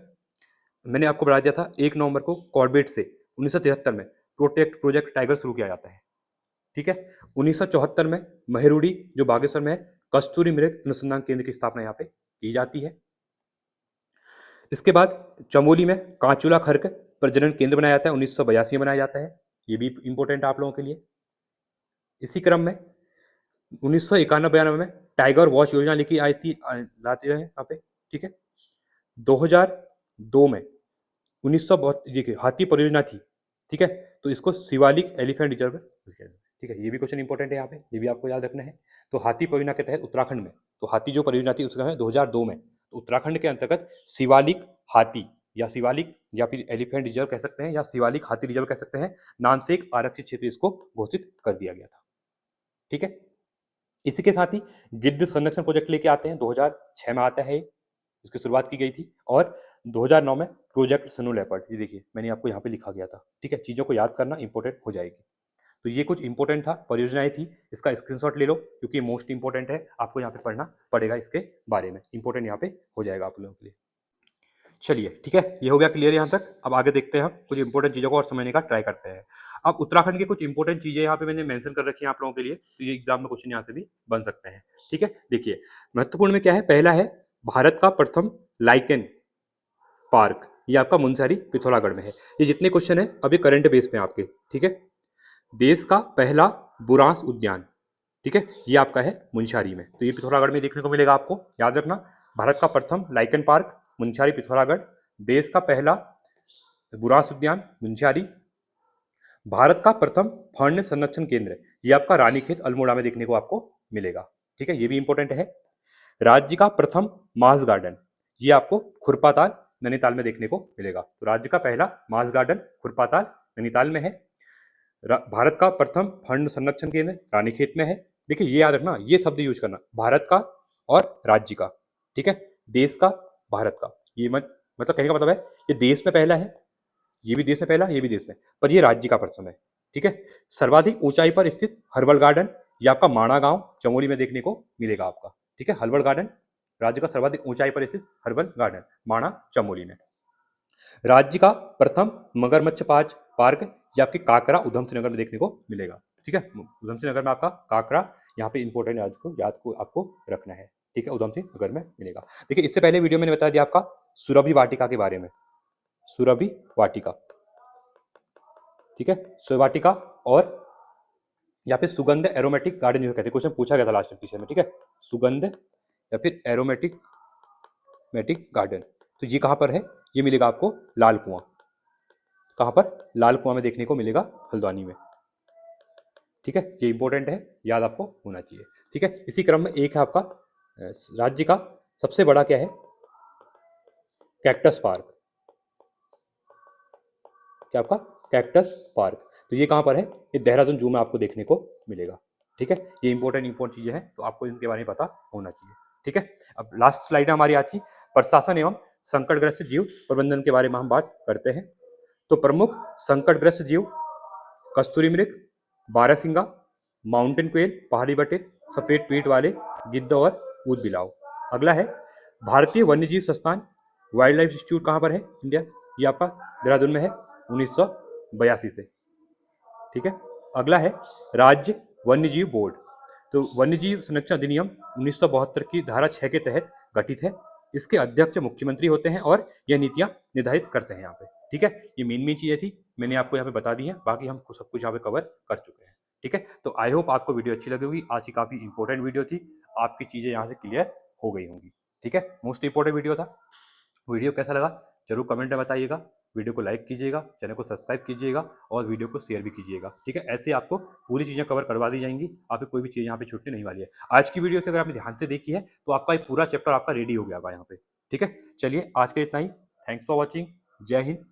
मैंने आपको बता दिया था, 1 नवंबर को कॉर्बेट से 1973 में प्रोटेक्ट प्रोजेक्ट टाइगर शुरू किया जाता है। ठीक है, 1974 में महेरुड़ी जो बागेश्वर में है, कस्तूरी मृग अनुसंधान केंद्र की स्थापना यहाँ पे की जाती है। इसके बाद चमोली में कांचुला खर्क प्रजनन केंद्र बनाया जाता है, 1982 में बनाया जाता है। ये भी इंपॉर्टेंट है आप लोगों के लिए। इसी क्रम में 1991 में टाइगर वॉच योजना लेके आई थी, लाते हैं यहाँ पे। ठीक है, 2002 में 1900 देखिए हाथी परियोजना थी। ठीक है, तो इसको शिवालिक एलिफेंट रिजर्व। ठीक है, ये भी क्वेश्चन इंपॉर्टेंट है यहाँ पे, ये भी आपको याद रखना है। तो हाथी परियोजना के तहत उत्तराखंड में, तो हाथी जो परियोजना थी उसका है 2002 में, तो उत्तराखंड के अंतर्गत शिवालिक हाथी या शिवालिक या फिर एलिफेंट रिजर्व कह सकते हैं, या शिवालिक हाथी रिजर्व कह सकते हैं, नाम से एक आरक्षित क्षेत्र इसको घोषित कर दिया गया था। ठीक है, इसी के साथ ही गिद्ध संरक्षण प्रोजेक्ट लेके आते हैं, 2006 में आता है, इसकी शुरुआत की गई थी। और 2009 में प्रोजेक्ट स्नो लेपर्ड, ये देखिए मैंने आपको यहाँ पे लिखा गया था, ठीक है। चीज़ों को याद करना इंपॉर्टेंट हो जाएगी। तो ये कुछ इंपॉर्टेंट था, परियोजनाएं थी, इसका स्क्रीनशॉट ले लो क्योंकि ये मोस्ट इंपॉर्टेंट है, आपको यहाँ पे पढ़ना पड़ेगा इसके बारे में, इंपॉर्टेंट यहाँ पे हो जाएगा आप लोगों के लिए। चलिए ठीक है, ये हो गया क्लियर यहाँ तक। अब आगे देखते हैं हम कुछ इंपॉर्टेंट चीज़ों को और समझने का ट्राई करते हैं। अब उत्तराखंड की कुछ इंपॉर्टेंट चीज़ें यहाँ पे मैंने मेंशन कर रखी हैं आप लोगों के लिए, तो ये एग्जाम में क्वेश्चन यहाँ से भी बन सकते हैं, ठीक है। देखिए महत्वपूर्ण में क्या है, पहला है भारत का प्रथम लाइकेन पार्क, ये आपका मुनस्यारी पिथौरागढ़ में है। ये जितने क्वेश्चन है अभी करंट बेस पे आपके, ठीक है। देश का पहला बुरांस उद्यान, ठीक है, ये आपका है मुनस्यारी में, तो ये पिथौरागढ़ में देखने को मिलेगा आपको, याद रखना। भारत का प्रथम लाइकन पार्क मुनस्यारी पिथौरागढ़, देश का पहला बुरांस उद्यान मुनस्यारी, भारत का प्रथम फर्ण संरक्षण केंद्र, ये आपका रानीखेत अल्मोड़ा में देखने को आपको मिलेगा, ठीक है, ये भी इंपॉर्टेंट है। राज्य का प्रथम मास गार्डन, ये आपको खुरपाताल नैनीताल में देखने को मिलेगा, तो राज्य का पहला मास गार्डन खुरपाताल नैनीताल में है। भारत का प्रथम फर्ण संरक्षण केंद्र रानीखेत में है। देखिए ये याद रखना, ये शब्द यूज करना, भारत का और राज्य का, ठीक है, देश का, भारत का, ये मतलब कहने का मतलब है ये देश में पहला है, ये भी देश में पहला, ये भी देश में, पर ये राज्य का प्रथम है, ठीक है। सर्वाधिक ऊंचाई पर स्थित हर्बल गार्डन, ये आपका माणा गांव चमोली में देखने को मिलेगा आपका, ठीक है। हर्बल गार्डन राज्य का सर्वाधिक ऊंचाई पर स्थित हर्बल गार्डन माणा चमोली में। राज्य का प्रथम मगरमच्छ पार्क, ये आपके काकरा उधमसिंह नगर में देखने को मिलेगा, ठीक है। उधमसिंह नगर में आपका काकरा, यहाँ पे इंपॉर्टेंट याद को आपको रखना है, ठीक है, उधमसिंह नगर में मिलेगा। देखिए इससे पहले वीडियो मैंने बता दिया आपका सुरभि वाटिका के बारे में, सुरभि वाटिका, ठीक है, सुरभि वाटिका, और यहाँ पे सुगंध एरोमेटिक गार्डन जो कहते हैं, क्वेश्चन पूछा गया था लास्ट पीछे में, ठीक है, सुगंध या फिर एरोमेटिक गार्डन, तो ये कहाँ पर है, ये मिलेगा आपको लाल कुआं, कहाँ पर, लाल कुआं में देखने को मिलेगा हल्द्वानी में, ठीक है, ये इंपॉर्टेंट है, याद आपको होना चाहिए, ठीक है। इसी क्रम में एक है आपका राज्य का सबसे बड़ा क्या है, कैक्टस पार्क, क्या आपका कैक्टस पार्क, तो ये कहाँ पर है, ये देहरादून जू में आपको देखने को मिलेगा, ठीक है। ये इंपॉर्टेंट चीजें हैं, तो आपको इनके बारे में पता होना चाहिए, ठीक है। अब लास्ट स्लाइड है हमारी आज की, प्रशासन एवं संकटग्रस्त जीव प्रबंधन के बारे में हम बात करते हैं। तो प्रमुख संकटग्रस्त जीव कस्तूरी मृग, बारहसिंगा, माउंटेन क्वेल, पहाड़ी बटेर, सफेद पीठ वाले गिद्ध और ऊद बिलाव। अगला है भारतीय वन्यजीव संस्थान वाइल्ड लाइफ इंस्टीट्यूट, कहाँ पर है इंडिया, ये आपका देहरादून में है 1982 से, ठीक है। अगला है राज्य वन्यजीव बोर्ड, तो वन्यजीव संरक्षण अधिनियम 1972 की धारा 6 के तहत गठित है, इसके अध्यक्ष मुख्यमंत्री होते हैं और यह नीतियां निर्धारित करते हैं यहाँ पे, ठीक है। ये मेन चीजें थी, मैंने आपको यहाँ पे बता दी है, बाकी हम सब कुछ यहाँ पे कवर कर चुके हैं, ठीक है। तो आई होप आपको वीडियो अच्छी लगी होगी, आज की काफी इंपॉर्टेंट वीडियो थी, आपकी चीजें यहाँ से क्लियर हो गई होंगी, ठीक है। मोस्ट इंपॉर्टेंट वीडियो था। वीडियो कैसा लगा जरूर कमेंट में बताइएगा, वीडियो को लाइक कीजिएगा, चैनल को सब्सक्राइब कीजिएगा और वीडियो को शेयर भी कीजिएगा, ठीक है। ऐसे आपको पूरी चीज़ें कवर करवा दी जाएंगी, आपको कोई भी चीज़ यहाँ पे छूटने नहीं वाली है। आज की वीडियो से अगर आपने ध्यान से देखी है तो आपका एक पूरा चैप्टर आपका रेडी हो गया होगा यहाँ पे, ठीक है। चलिए आज के इतना ही, थैंक्स फॉर वॉचिंग, जय हिंद,